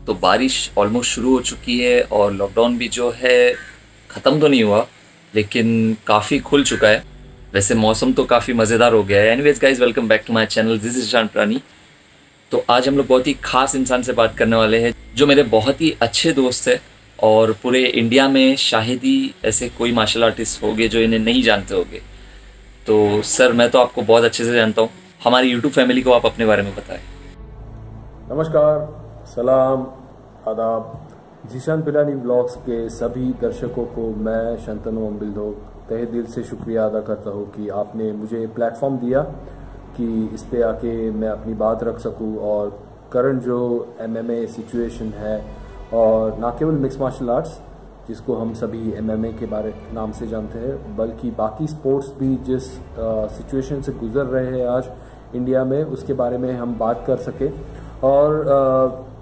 तो बारिश ऑलमोस्ट शुरू हो चुकी है और लॉकडाउन भी जो है ख़त्म तो नहीं हुआ, लेकिन काफ़ी खुल चुका है। वैसे मौसम तो काफ़ी मज़ेदार हो गया है। Anyways guys, welcome back to my channel, this is Ishan Prani. तो आज हम लोग बहुत ही खास इंसान से बात करने वाले हैं, जो मेरे बहुत ही अच्छे दोस्त है और पूरे इंडिया में शायद ही ऐसे कोई मार्शल आर्टिस्ट होंगे जो इन्हें नहीं जानते होंगे। तो सर, मैं तो आपको बहुत अच्छे से जानता हूँ, हमारी यूट्यूब फैमिली को आप अपने बारे में बताएं। नमस्कार, सलाम, आदाब। जीशान पिरानी ब्लॉग्स के सभी दर्शकों को मैं शंतनु अम्बिलदो तहे दिल से शुक्रिया अदा करता हूँ कि आपने मुझे प्लेटफॉर्म दिया कि इस पे आके मैं अपनी बात रख सकूँ और करंट जो एमएमए सिचुएशन है, और ना केवल मिक्स मार्शल आर्ट्स जिसको हम सभी एमएमए के बारे नाम से जानते हैं, बल्कि बाकी स्पोर्ट्स भी जिस सिचुएशन से गुजर रहे हैं आज इंडिया में, उसके बारे में हम बात कर सके। और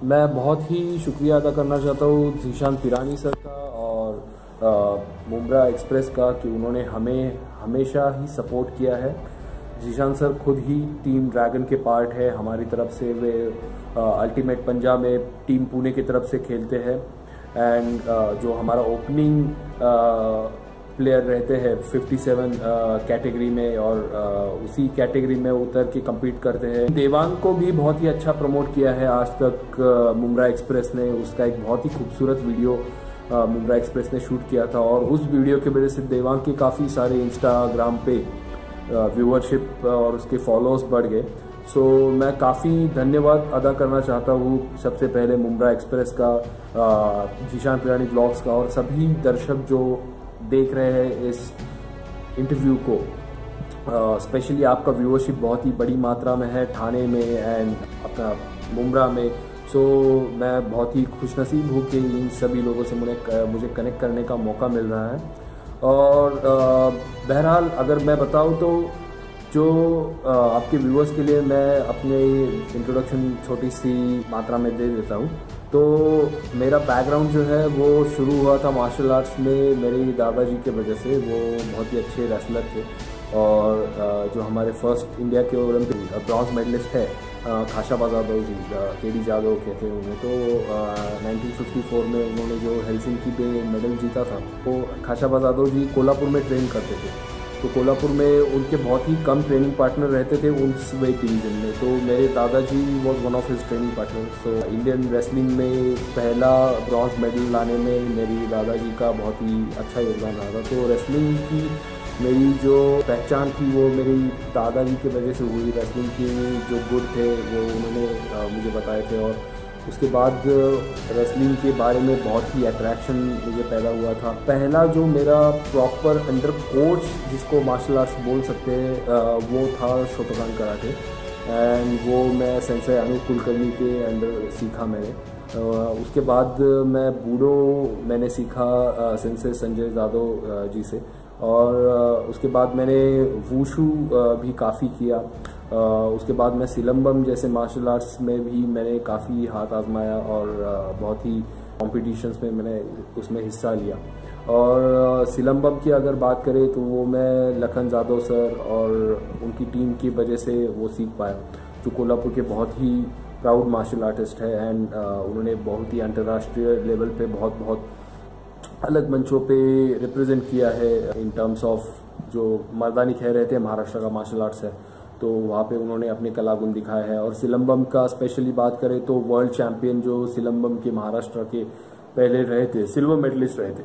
मैं बहुत ही शुक्रिया अदा करना चाहता हूँ जीशान पिरानी सर का और मुंब्रा एक्सप्रेस का कि उन्होंने हमें हमेशा ही सपोर्ट किया है। जीशान सर खुद ही टीम ड्रैगन के पार्ट है हमारी तरफ से। वे अल्टीमेट पंजाब में टीम पुणे की तरफ से खेलते हैं एंड जो हमारा ओपनिंग प्लेयर रहते हैं 57 कैटेगरी में, और उसी कैटेगरी में उतर के compete करते हैं। देवांग को भी बहुत ही अच्छा प्रमोट किया है आज तक मुंब्रा एक्सप्रेस ने। उसका एक बहुत ही खूबसूरत वीडियो मुंब्रा एक्सप्रेस ने शूट किया था, और उस वीडियो की वजह से देवांग के काफ़ी सारे इंस्टाग्राम पे व्यूअरशिप और उसके फॉलोअर्स बढ़ गए। सो मैं काफ़ी धन्यवाद अदा करना चाहता हूँ सबसे पहले मुंब्रा एक्सप्रेस का, जीशान पिरानी ब्लॉग्स का, और सभी दर्शक जो देख रहे हैं इस इंटरव्यू को। स्पेशली आपका व्यूअरशिप बहुत ही बड़ी मात्रा में है ठाणे में एंड अपना मुंब्रा में। सो मैं बहुत ही खुशनसीब हूँ कि इन सभी लोगों से मुझे कनेक्ट करने का मौका मिल रहा है। और बहरहाल अगर मैं बताऊँ तो जो आपके व्यूअर्स के लिए मैं अपने इंट्रोडक्शन छोटी सी मात्रा में दे देता हूँ। तो मेरा बैकग्राउंड जो है वो शुरू हुआ था मार्शल आर्ट्स में मेरे दादाजी के वजह से। वो बहुत ही अच्छे रेसलर थे, और जो हमारे फर्स्ट इंडिया के ओलंपिक ब्रॉन्ज मेडलिस्ट है खाशाबा जादव जी, केडी जादव कहते हैं उन्हें। तो 1954 में उन्होंने जो हेलसिंकी पे मेडल जीता था, वो खाशाबा जादव जी कोल्हापुर में ट्रेन करते थे। तो कोल्हापुर में उनके बहुत ही कम ट्रेनिंग पार्टनर रहते थे उस वेट डिवीजन में। तो मेरे दादाजी was one of his training partner. So Indian wrestling में पहला ब्रॉन्ज मेडल लाने में मेरी दादाजी का बहुत ही अच्छा योगदान रहा था। तो रेसलिंग की मेरी जो पहचान थी वो मेरी दादाजी की वजह से हुई। रेसलिंग की जो गुड थे वो उन्होंने मुझे बताए थे, और उसके बाद रेसलिंग के बारे में बहुत ही अट्रैक्शन मुझे पैदा हुआ था। पहला जो मेरा प्रॉपर अंडर कोच जिसको मार्शल आर्ट्स बोल सकते हैं वो था शोटोकान कराटे, एंड वो मैं सेंसेई अनूप कुलकर्णी के अंडर सीखा मैंने। उसके बाद मैं बूडो मैंने सीखा सेंसेई संजय जादव जी से, और उसके बाद मैंने वूशू भी काफ़ी किया। उसके बाद मैं सिलम्बम जैसे मार्शल आर्ट्स में भी मैंने काफ़ी हाथ आजमाया, और बहुत ही कॉम्पिटिशन्स में मैंने उसमें हिस्सा लिया। और सिलम्बम की अगर बात करें तो वो मैं लखन जादव सर और उनकी टीम की वजह से वो सीख पाया, जो कोल्हापुर के बहुत ही प्राउड मार्शल आर्टिस्ट है। एंड उन्होंने बहुत ही अंतर्राष्ट्रीय लेवल पे बहुत अलग मंचों पे रिप्रेजेंट किया है इन टर्म्स ऑफ जो मर्दानी कह रहे थे महाराष्ट्र का मार्शल आर्ट्स है, तो वहाँ पे उन्होंने अपने कलागुण दिखाए हैं। और सिलम्बम का स्पेशली बात करें तो वर्ल्ड चैंपियन जो सिलम्बम के महाराष्ट्र के पहले रहे थे, सिल्वर मेडलिस्ट रहे थे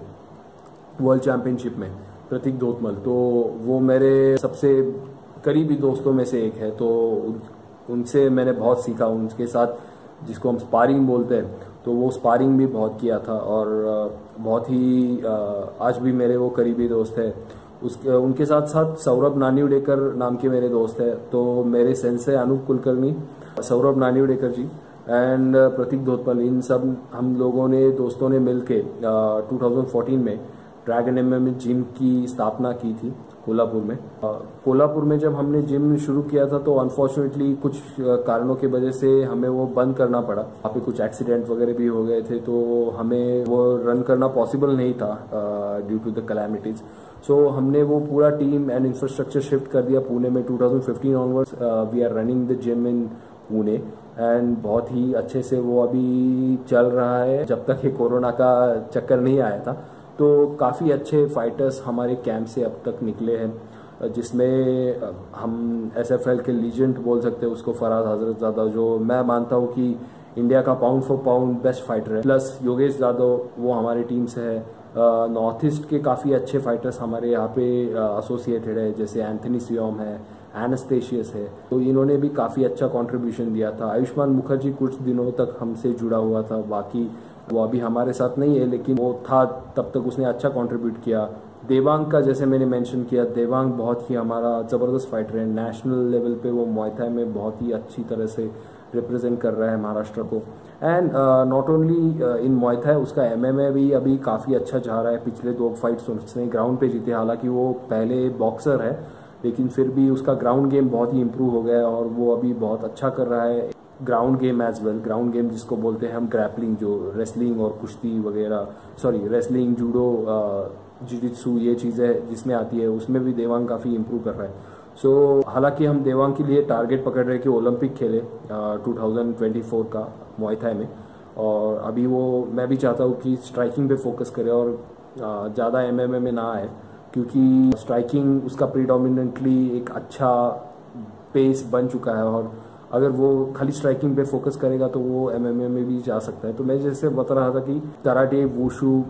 वर्ल्ड चैंपियनशिप में, प्रतीक धोतमल, तो वो मेरे सबसे करीबी दोस्तों में से एक है। तो उनसे मैंने बहुत सीखा, उनके साथ जिसको हम स्पारिंग बोलते हैं, तो वो स्पारिंग भी बहुत किया था, और बहुत ही आज भी मेरे वो करीबी दोस्त है। उनके साथ साथ सौरभ नानिवडेकर नाम के मेरे दोस्त है। तो मेरे सेंसेई अनूप कुलकर्णी, सौरभ नानिवडेकर जी एंड प्रतीक धोतमल, इन सब हम लोगों ने दोस्तों ने मिलके 2014 में ड्रैगन एमएमए जिम की स्थापना की थी कोल्हापुर में। कोल्हापुर में जब हमने जिम शुरू किया था तो अनफॉर्चुनेटली कुछ कारणों की वजह से हमें वो बंद करना पड़ा। वहाँ पे कुछ एक्सीडेंट वगैरह भी हो गए थे, तो हमें वो रन करना पॉसिबल नहीं था ड्यू टू द कैलामिटीज। सो हमने वो पूरा टीम एंड इंफ्रास्ट्रक्चर शिफ्ट कर दिया पुणे में। 2015 onwards we are running the gym in Pune, and बहुत ही अच्छे से वो अभी चल रहा है जब तक ये कोरोना का चक्कर नहीं आया था। तो काफ़ी अच्छे फाइटर्स हमारे कैंप से अब तक निकले हैं, जिसमें हम SFL के लीजेंड बोल सकते हैं उसको, फराज हजरतजादा, जो मैं मानता हूँ कि इंडिया का pound for pound best fighter है। प्लस योगेश यादव, वो हमारी टीम से है। नॉर्थ ईस्ट के काफ़ी अच्छे फाइटर्स हमारे यहाँ पे एसोसिएटेड है, जैसे एंथनी सियोम है, एनास्टेशियस है, तो इन्होंने भी काफ़ी अच्छा कंट्रीब्यूशन दिया था। आयुष्मान मुखर्जी कुछ दिनों तक हमसे जुड़ा हुआ था, बाकी वो अभी हमारे साथ नहीं है, लेकिन वो था तब तक उसने अच्छा कंट्रीब्यूट किया। देवांग का जैसे मैंने मेंशन किया, देवांग बहुत ही हमारा ज़बरदस्त फाइटर है। नेशनल लेवल पे वो मुay थाई में बहुत ही अच्छी तरह से रिप्रेजेंट कर रहा है महाराष्ट्र को। And not only in muay Thai, उसका MMA भी अभी काफ़ी अच्छा जा रहा है। पिछले 2 फाइट्स उसने ग्राउंड पे जीते, हालांकि वो पहले बॉक्सर है, लेकिन फिर भी उसका ग्राउंड गेम बहुत ही इम्प्रूव हो गया है और वो अभी बहुत अच्छा कर रहा है। Ground game as well, ground game जिसको बोलते हैं हम ग्रैपलिंग, जो रेसलिंग और कुश्ती वगैरह, रेसलिंग, जूडो, जिजित्सु, ये चीज़ें जिसमें आती है, उसमें भी देवांग काफ़ी इम्प्रूव कर रहा है। सो हालांकि हम देवांग के लिए टारगेट पकड़ रहे हैं कि ओलंपिक खेले 2024 का मुay थाई में, और अभी वो मैं भी चाहता हूँ कि स्ट्राइकिंग पे फोकस करे और ज़्यादा MMA में ना आए, क्योंकि स्ट्राइकिंग उसका प्रीडोमिनेंटली एक अच्छा पेस बन चुका है, और अगर वो खाली स्ट्राइकिंग पे फोकस करेगा तो वो MMA में भी जा सकता है। तो मैं जैसे बता रहा था कि कराटे, वुशु,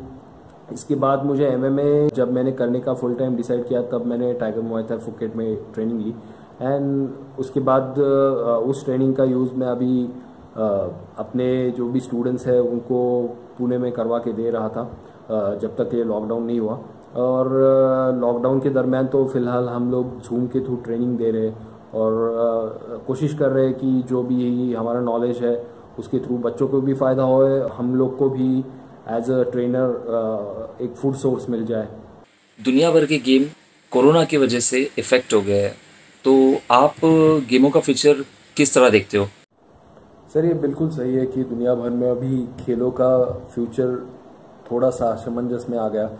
इसके बाद मुझे MMA जब मैंने करने का फुल टाइम डिसाइड किया, तब मैंने टाइगर मुay थाई फुकेट में ट्रेनिंग ली, एंड उसके बाद उस ट्रेनिंग का यूज़ मैं अभी अपने जो भी स्टूडेंट्स हैं उनको पुणे में करवा के दे रहा था जब तक ये लॉकडाउन नहीं हुआ। और लॉकडाउन के दरमियान तो फिलहाल हम लोग जूम के थ्रू ट्रेनिंग दे रहे हैं, और कोशिश कर रहे हैं कि जो भी हमारा नॉलेज है उसके थ्रू बच्चों को भी फ़ायदा होए, हम लोग को भी एज अ ट्रेनर एक फूड सोर्स मिल जाए। दुनिया भर के गेम कोरोना की वजह से इफेक्ट हो गए हैं, तो आप गेमों का फ्यूचर किस तरह देखते हो? सर, ये बिल्कुल सही है कि दुनिया भर में अभी खेलों का फ्यूचर थोड़ा सा असमंजस में आ गया।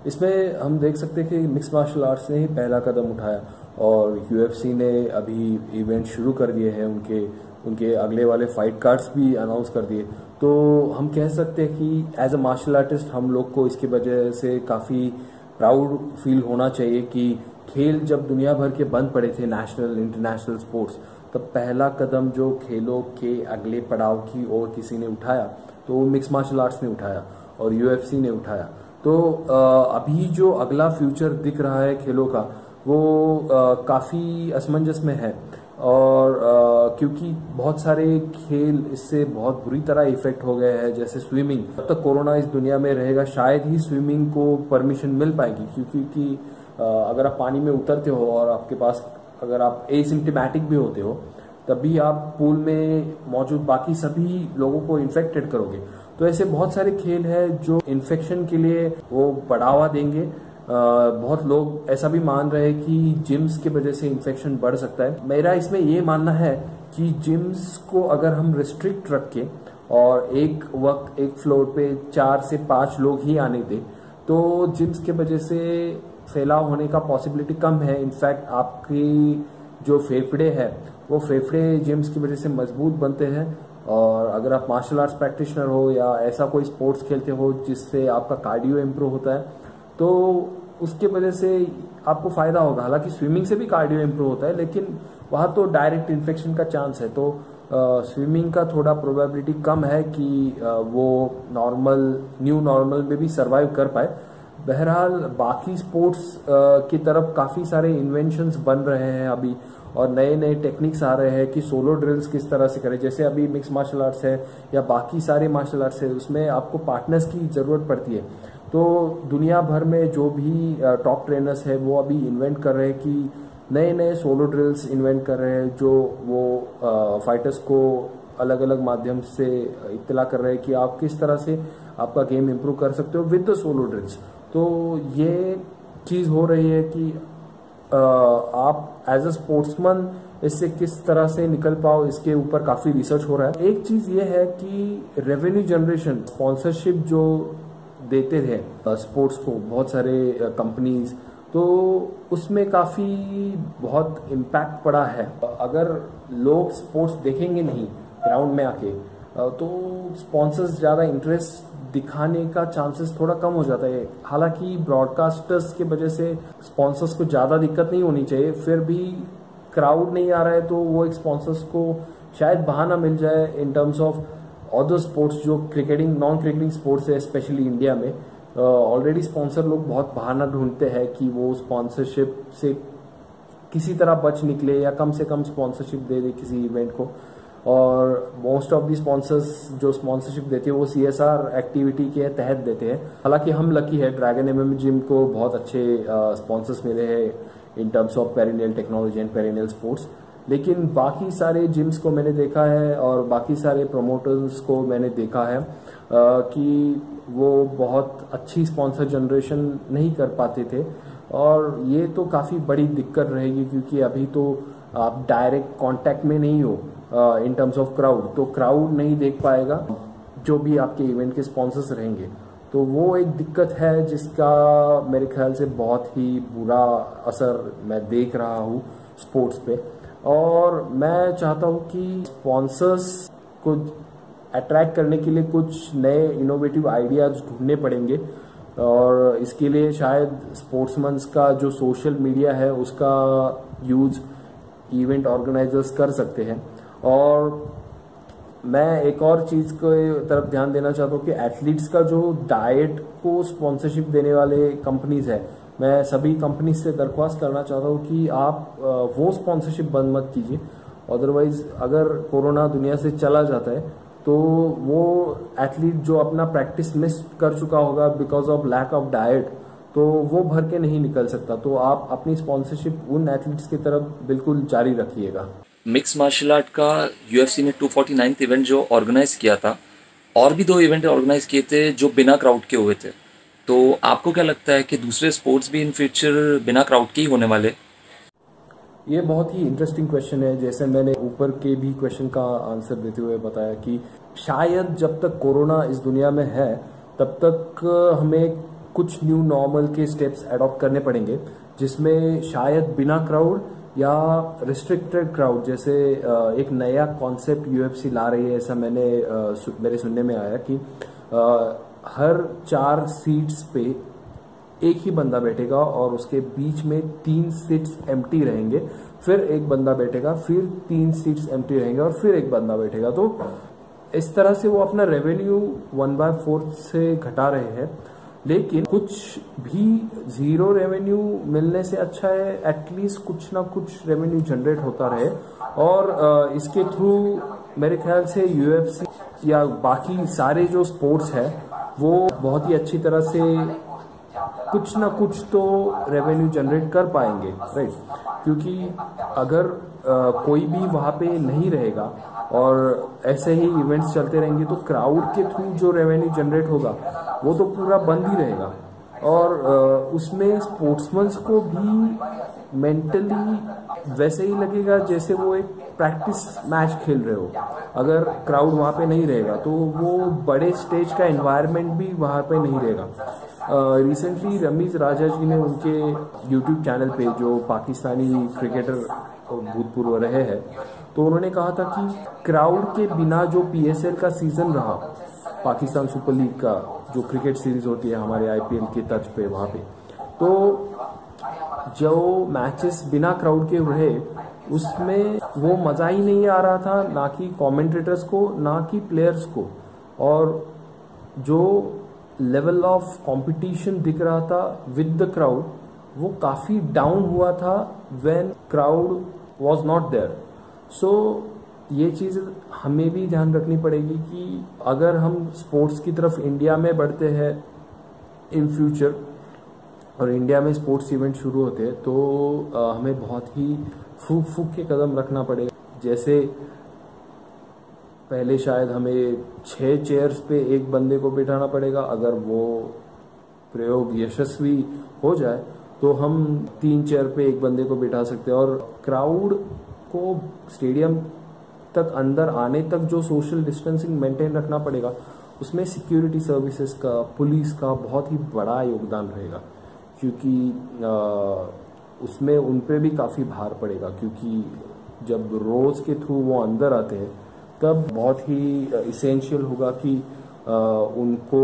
इसमें हम देख सकते हैं कि मिक्स मार्शल आर्ट्स ने ही पहला कदम उठाया, और UFC ने अभी इवेंट शुरू कर दिए हैं, उनके अगले वाले फाइट कार्ड्स भी अनाउंस कर दिए। तो हम कह सकते हैं कि एज अ मार्शल आर्टिस्ट हम लोग को इसकी वजह से काफ़ी प्राउड फील होना चाहिए कि खेल जब दुनिया भर के बंद पड़े थे, नेशनल इंटरनेशनल स्पोर्ट्स, तब पहला कदम जो खेलों के अगले पड़ाव की ओर किसी ने उठाया तो वो मिक्स मार्शल आर्ट्स ने उठाया और UFC ने उठाया। तो अभी जो अगला फ्यूचर दिख रहा है खेलों का, वो काफ़ी असमंजस में है, और क्योंकि बहुत सारे खेल इससे बहुत बुरी तरह इफेक्ट हो गए हैं, जैसे स्विमिंग। जब तक कोरोना इस दुनिया में रहेगा शायद ही स्विमिंग को परमिशन मिल पाएगी, क्योंकि अगर आप पानी में उतरते हो और आपके पास, अगर आप एसिम्प्टोमेटिक भी होते हो, तब भी आप पूल में मौजूद बाकी सभी लोगों को इन्फेक्टेड करोगे। तो ऐसे बहुत सारे खेल हैं जो इन्फेक्शन के लिए वो बढ़ावा देंगे। बहुत लोग ऐसा भी मान रहे हैं कि जिम्स की वजह से इन्फेक्शन बढ़ सकता है। मेरा इसमें ये मानना है कि जिम्स को अगर हम रिस्ट्रिक्ट रख के और एक वक्त एक फ्लोर पे 4 से 5 लोग ही आने दें, तो जिम्स के वजह से फैलाव होने का पॉसिबिलिटी कम है। इनफैक्ट आपकी जो फेफड़े है वो फेफड़े जिम्स की वजह से मजबूत बनते हैं, और अगर आप मार्शल आर्ट्स प्रैक्टिशनर हो या ऐसा कोई स्पोर्ट्स खेलते हो जिससे आपका कार्डियो इम्प्रूव होता है, तो उसके वजह से आपको फायदा होगा। हालांकि स्विमिंग से भी कार्डियो इम्प्रूव होता है, लेकिन वहाँ तो डायरेक्ट इन्फेक्शन का चांस है, तो स्विमिंग का थोड़ा प्रोबेबिलिटी कम है कि वो न्यू नॉर्मल में भी सर्वाइव कर पाए। बहरहाल बाकी स्पोर्ट्स की तरफ काफ़ी सारे इन्वेंशंस बन रहे हैं अभी, और नए नए टेक्निक्स आ रहे हैं कि सोलो ड्रिल्स किस तरह से करें। जैसे अभी मिक्स मार्शल आर्ट्स है या बाकी सारे मार्शल आर्ट्स है, उसमें आपको पार्टनर्स की ज़रूरत पड़ती है। तो दुनिया भर में जो भी टॉप ट्रेनर्स है वो अभी इन्वेंट कर रहे हैं कि नए नए सोलो ड्रिल्स इन्वेंट कर रहे हैं, जो वो फाइटर्स को अलग अलग माध्यम से इत्तला कर रहे हैं कि आप किस तरह से आपका गेम इम्प्रूव कर सकते हो विद द सोलो ड्रिल्स। तो ये चीज़ हो रही है कि आप एज अ स्पोर्ट्समैन इससे किस तरह से निकल पाओ, इसके ऊपर काफ़ी रिसर्च हो रहा है। एक चीज़ ये है कि रेवेन्यू जनरेशन, स्पॉन्सरशिप जो देते थे स्पोर्ट्स को बहुत सारे कंपनीज, तो उसमें काफ़ी बहुत इम्पैक्ट पड़ा है। अगर लोग स्पोर्ट्स देखेंगे नहीं ग्राउंड में आके तो स्पॉन्सर्स ज़्यादा इंटरेस्ट दिखाने का चांसेस थोड़ा कम हो जाता है। हालांकि ब्रॉडकास्टर्स के वजह से स्पॉन्सर्स को ज़्यादा दिक्कत नहीं होनी चाहिए, फिर भी क्राउड नहीं आ रहा है तो वो एक स्पॉन्सर्स को शायद बहाना मिल जाए इन टर्म्स ऑफ अदर स्पोर्ट्स जो क्रिकेटिंग नॉन क्रिकेटिंग स्पोर्ट्स है, स्पेशली इंडिया में ऑलरेडी स्पॉन्सर लोग बहुत बहाना ढूंढते हैं कि वो स्पॉन्सरशिप से किसी तरह बच निकले या कम से कम स्पॉन्सरशिप दे दे किसी इवेंट को। और मोस्ट ऑफ दी स्पॉन्सर्स जो स्पॉन्सरशिप देते हैं वो CSR एक्टिविटी के तहत देते हैं। हालांकि हम लकी है, ड्रैगन MMA जिम को बहुत अच्छे स्पॉन्सर्स मिले हैं in terms of perennial technology and perennial sports, लेकिन बाकी सारे जिम्स को मैंने देखा है और बाकी सारे प्रमोटर्स को मैंने देखा है कि वो बहुत अच्छी स्पॉन्सर जनरेशन नहीं कर पाते थे। और ये तो काफ़ी बड़ी दिक्कत रहेगी क्योंकि अभी तो आप डायरेक्ट कांटेक्ट में नहीं हो इन टर्म्स ऑफ क्राउड, तो क्राउड नहीं देख पाएगा जो भी आपके इवेंट के स्पॉन्सर्स रहेंगे। तो वो एक दिक्कत है जिसका मेरे ख्याल से बहुत ही बुरा असर मैं देख रहा हूँ स्पोर्ट्स पे। और मैं चाहता हूँ कि स्पॉन्सर्स को अट्रैक्ट करने के लिए कुछ नए इनोवेटिव आइडियाज ढूंढने पड़ेंगे और इसके लिए शायद स्पोर्ट्समैन्स का जो सोशल मीडिया है उसका यूज इवेंट ऑर्गेनाइजर्स कर सकते हैं। और मैं एक और चीज़ की तरफ ध्यान देना चाहता हूँ कि एथलीट्स का जो डाइट को स्पॉन्सरशिप देने वाले कंपनीज है, मैं सभी कंपनीज से दरख्वास्त करना चाहता हूँ कि आप वो स्पॉन्सरशिप बंद मत कीजिए। अदरवाइज अगर कोरोना दुनिया से चला जाता है तो वो एथलीट जो अपना प्रैक्टिस मिस कर चुका होगा because of lack of diet, तो वो भर के नहीं निकल सकता। तो आप अपनी स्पॉन्सरशिप उन एथलीट्स की तरफ बिल्कुल जारी रखिएगा। मिक्स मार्शल आर्ट का UFC ने 249th इवेंट जो ऑर्गेनाइज किया था, और भी 2 इवेंट ऑर्गेनाइज किए थे जो बिना क्राउड के हुए थे। तो आपको क्या लगता है कि दूसरे स्पोर्ट्स भी इन फ्यूचर बिना क्राउड के ही होने वाले? ये बहुत ही इंटरेस्टिंग क्वेश्चन है। जैसे मैंने ऊपर के भी क्वेश्चन का आंसर देते हुए बताया कि शायद जब तक कोरोना इस दुनिया में है तब तक हमें कुछ न्यू नॉर्मल के स्टेप्स अडॉप्ट करने पड़ेंगे, जिसमें शायद बिना क्राउड या रिस्ट्रिक्टेड क्राउड जैसे एक नया कॉन्सेप्ट UFC ला रही है, ऐसा मेरे सुनने में आया कि हर 4 सीट्स पे एक ही बंदा बैठेगा और उसके बीच में 3 सीट्स एम्प्टी रहेंगे, फिर एक बंदा बैठेगा, फिर 3 सीट्स एम्प्टी रहेंगे और फिर एक बंदा बैठेगा। तो इस तरह से वो अपना रेवेन्यू 1/4 से घटा रहे हैं। लेकिन कुछ भी जीरो रेवेन्यू मिलने से अच्छा है एटलीस्ट कुछ ना कुछ रेवेन्यू जनरेट होता रहे। और इसके थ्रू मेरे ख्याल से UFC या बाकी सारे जो स्पोर्ट्स है वो बहुत ही अच्छी तरह से कुछ ना कुछ तो रेवेन्यू जनरेट कर पाएंगे, राइट? क्योंकि अगर कोई भी वहाँ पे नहीं रहेगा और ऐसे ही इवेंट्स चलते रहेंगे तो क्राउड के थ्रू जो रेवेन्यू जनरेट होगा वो तो पूरा बंद ही रहेगा। और उसमें स्पोर्ट्समैन्स को भी मेंटली वैसे ही लगेगा जैसे वो एक प्रैक्टिस मैच खेल रहे हो। अगर क्राउड वहाँ पे नहीं रहेगा तो वो बड़े स्टेज का एनवायरनमेंट भी वहाँ पे नहीं रहेगा। रिसेंटली रमीज राजा जी ने उनके यूट्यूब चैनल पे, जो पाकिस्तानी क्रिकेटर भूतपूर्व रहे हैं, तो उन्होंने कहा था कि क्राउड के बिना जो PSL का सीजन रहा, पाकिस्तान सुपर लीग का जो क्रिकेट सीरीज होती है हमारे IPL के तर्ज पे वहाँ पे, तो जो मैचेस बिना क्राउड के रहे उसमें वो मज़ा ही नहीं आ रहा था, ना कि कमेंटेटर्स को ना कि प्लेयर्स को। और जो लेवल ऑफ कंपटीशन दिख रहा था विद द क्राउड वो काफ़ी डाउन हुआ था when crowd was not there. So ये चीज़ हमें भी ध्यान रखनी पड़ेगी कि अगर हम स्पोर्ट्स की तरफ इंडिया में बढ़ते हैं इन फ्यूचर और इंडिया में स्पोर्ट्स इवेंट शुरू होते हैं तो हमें बहुत ही फूक के कदम रखना पड़ेगा। जैसे पहले शायद हमें 6 चेयर्स पे एक बंदे को बिठाना पड़ेगा, अगर वो प्रयोग यशस्वी हो जाए तो हम 3 चेयर पे एक बंदे को बिठा सकते हैं। और क्राउड को स्टेडियम तक अंदर आने तक जो सोशल डिस्टेंसिंग मेंटेन रखना पड़ेगा उसमें सिक्योरिटी सर्विसेज का, पुलिस का बहुत ही बड़ा योगदान रहेगा। क्योंकि उसमें उन पे भी काफ़ी भार पड़ेगा, क्योंकि जब रोज़ के थ्रू वो अंदर आते हैं तब बहुत ही इसेंशियल होगा कि उनको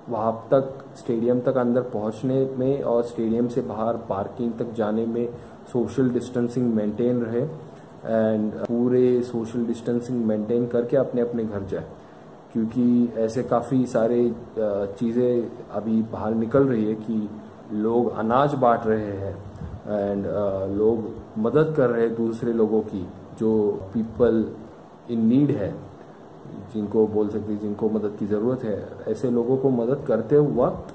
वहाँ तक स्टेडियम तक अंदर पहुँचने में और स्टेडियम से बाहर पार्किंग तक जाने में सोशल डिस्टेंसिंग मेंटेन रहे एंड पूरे सोशल डिस्टेंसिंग मेंटेन करके अपने अपने घर जाए, क्योंकि ऐसे काफ़ी सारे चीज़ें अभी बाहर निकल रही है कि लोग अनाज बांट रहे हैं एंड लोग मदद कर रहे हैं दूसरे लोगों की, जो पीपल इन नीड है, जिनको बोल सकते हैं जिनको मदद की ज़रूरत है। ऐसे लोगों को मदद करते वक्त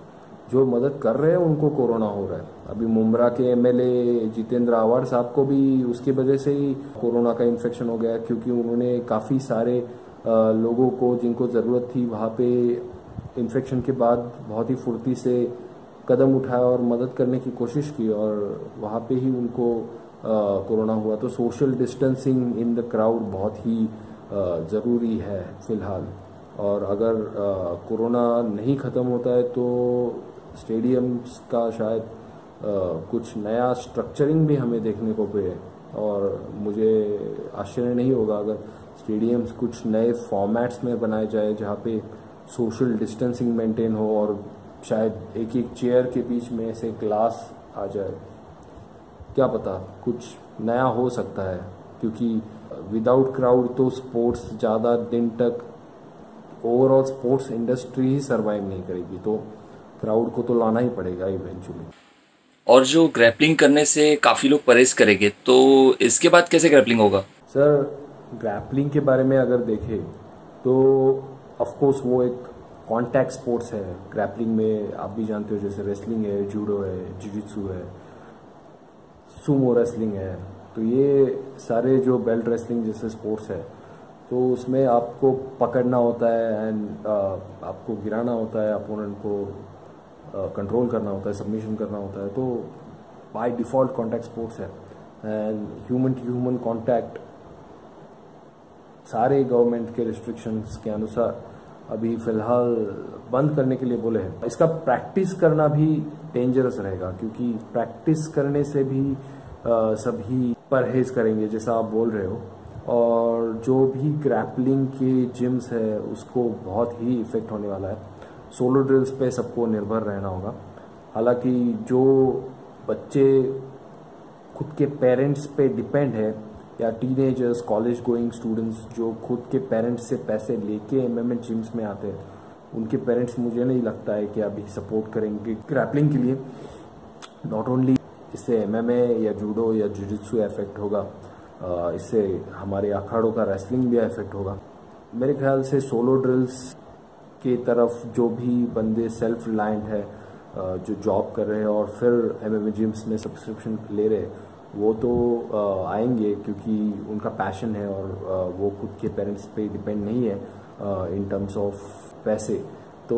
जो मदद कर रहे हैं उनको कोरोना हो रहा है। अभी मुंब्रा के एमएलए जितेंद्र आव्हाड साहब को भी उसकी वजह से ही कोरोना का इन्फेक्शन हो गया, क्योंकि उन्होंने काफ़ी सारे लोगों को जिनको ज़रूरत थी वहाँ पे इन्फेक्शन के बाद बहुत ही फुर्ती से कदम उठाया और मदद करने की कोशिश की, और वहाँ पे ही उनको कोरोना हुआ। तो social distancing in the crowd बहुत ही ज़रूरी है फ़िलहाल। और अगर कोरोना नहीं ख़त्म होता है तो स्टेडियम्स का शायद कुछ नया स्ट्रक्चरिंग भी हमें देखने को मिले, और मुझे आश्चर्य नहीं होगा अगर स्टेडियम्स कुछ नए फॉर्मेट्स में बनाए जाए जहाँ पे सोशल डिस्टेंसिंग मेंटेन हो, और शायद एक एक चेयर के बीच में से ग्लास आ जाए। क्या पता, कुछ नया हो सकता है, क्योंकि विदाउट क्राउड तो स्पोर्ट्स ज़्यादा दिन तक, ओवरऑल स्पोर्ट्स इंडस्ट्री ही सरवाइव नहीं करेगी, तो क्राउड को तो लाना ही पड़ेगा इवेंचुअली। और जो ग्रैपलिंग करने से काफ़ी लोग परहेज करेंगे, तो इसके बाद कैसे ग्रैपलिंग होगा? सर, ग्रैपलिंग के बारे में अगर देखें तो ऑफ कोर्स वो एक कॉन्टैक्ट स्पोर्ट्स है। ग्रैपलिंग में आप भी जानते हो, जैसे रेसलिंग है, जूडो है, जिजित्सु है, सुमो रेसलिंग है, तो ये सारे जो बेल्ट रेसलिंग जैसे स्पोर्ट्स है, तो उसमें आपको पकड़ना होता है एंड आपको गिराना होता है, अपोनेंट को कंट्रोल करना होता है, सबमिशन करना होता है। तो बाय डिफ़ॉल्ट कॉन्टैक्ट स्पोर्ट्स है and human to human contact सारे गवर्नमेंट के रिस्ट्रिक्शंस के अनुसार अभी फ़िलहाल बंद करने के लिए बोले हैं। इसका प्रैक्टिस करना भी डेंजरस रहेगा, क्योंकि प्रैक्टिस करने से भी सभी परहेज करेंगे जैसा आप बोल रहे हो, और जो भी ग्रैपलिंग के जिम्स है उसको बहुत ही इफ़ेक्ट होने वाला है। सोलो ड्रिल्स पे सबको निर्भर रहना होगा। हालांकि जो बच्चे खुद के पेरेंट्स पे डिपेंड है, या टीनेजर्स, कॉलेज गोइंग स्टूडेंट्स जो खुद के पेरेंट्स से पैसे लेके एमएमए जिम्स में आते हैं, उनके पेरेंट्स मुझे नहीं लगता है कि अभी सपोर्ट करेंगे ग्रैपलिंग के लिए। नॉट ओनली इससे एमएमए या जूडो या जिजित्सु इफेक्ट होगा, इससे हमारे अखाड़ों का रेसलिंग भी इफेक्ट होगा। मेरे ख्याल से सोलो ड्रिल्स की तरफ जो भी बंदे सेल्फ रिलायंट है, जो जॉब कर रहे हैं और फिर एमएमए जिम्स में सब्सक्रिप्शन ले रहे, वो तो आएंगे क्योंकि उनका पैशन है और वो खुद के पेरेंट्स पे डिपेंड नहीं है इन टर्म्स ऑफ पैसे। तो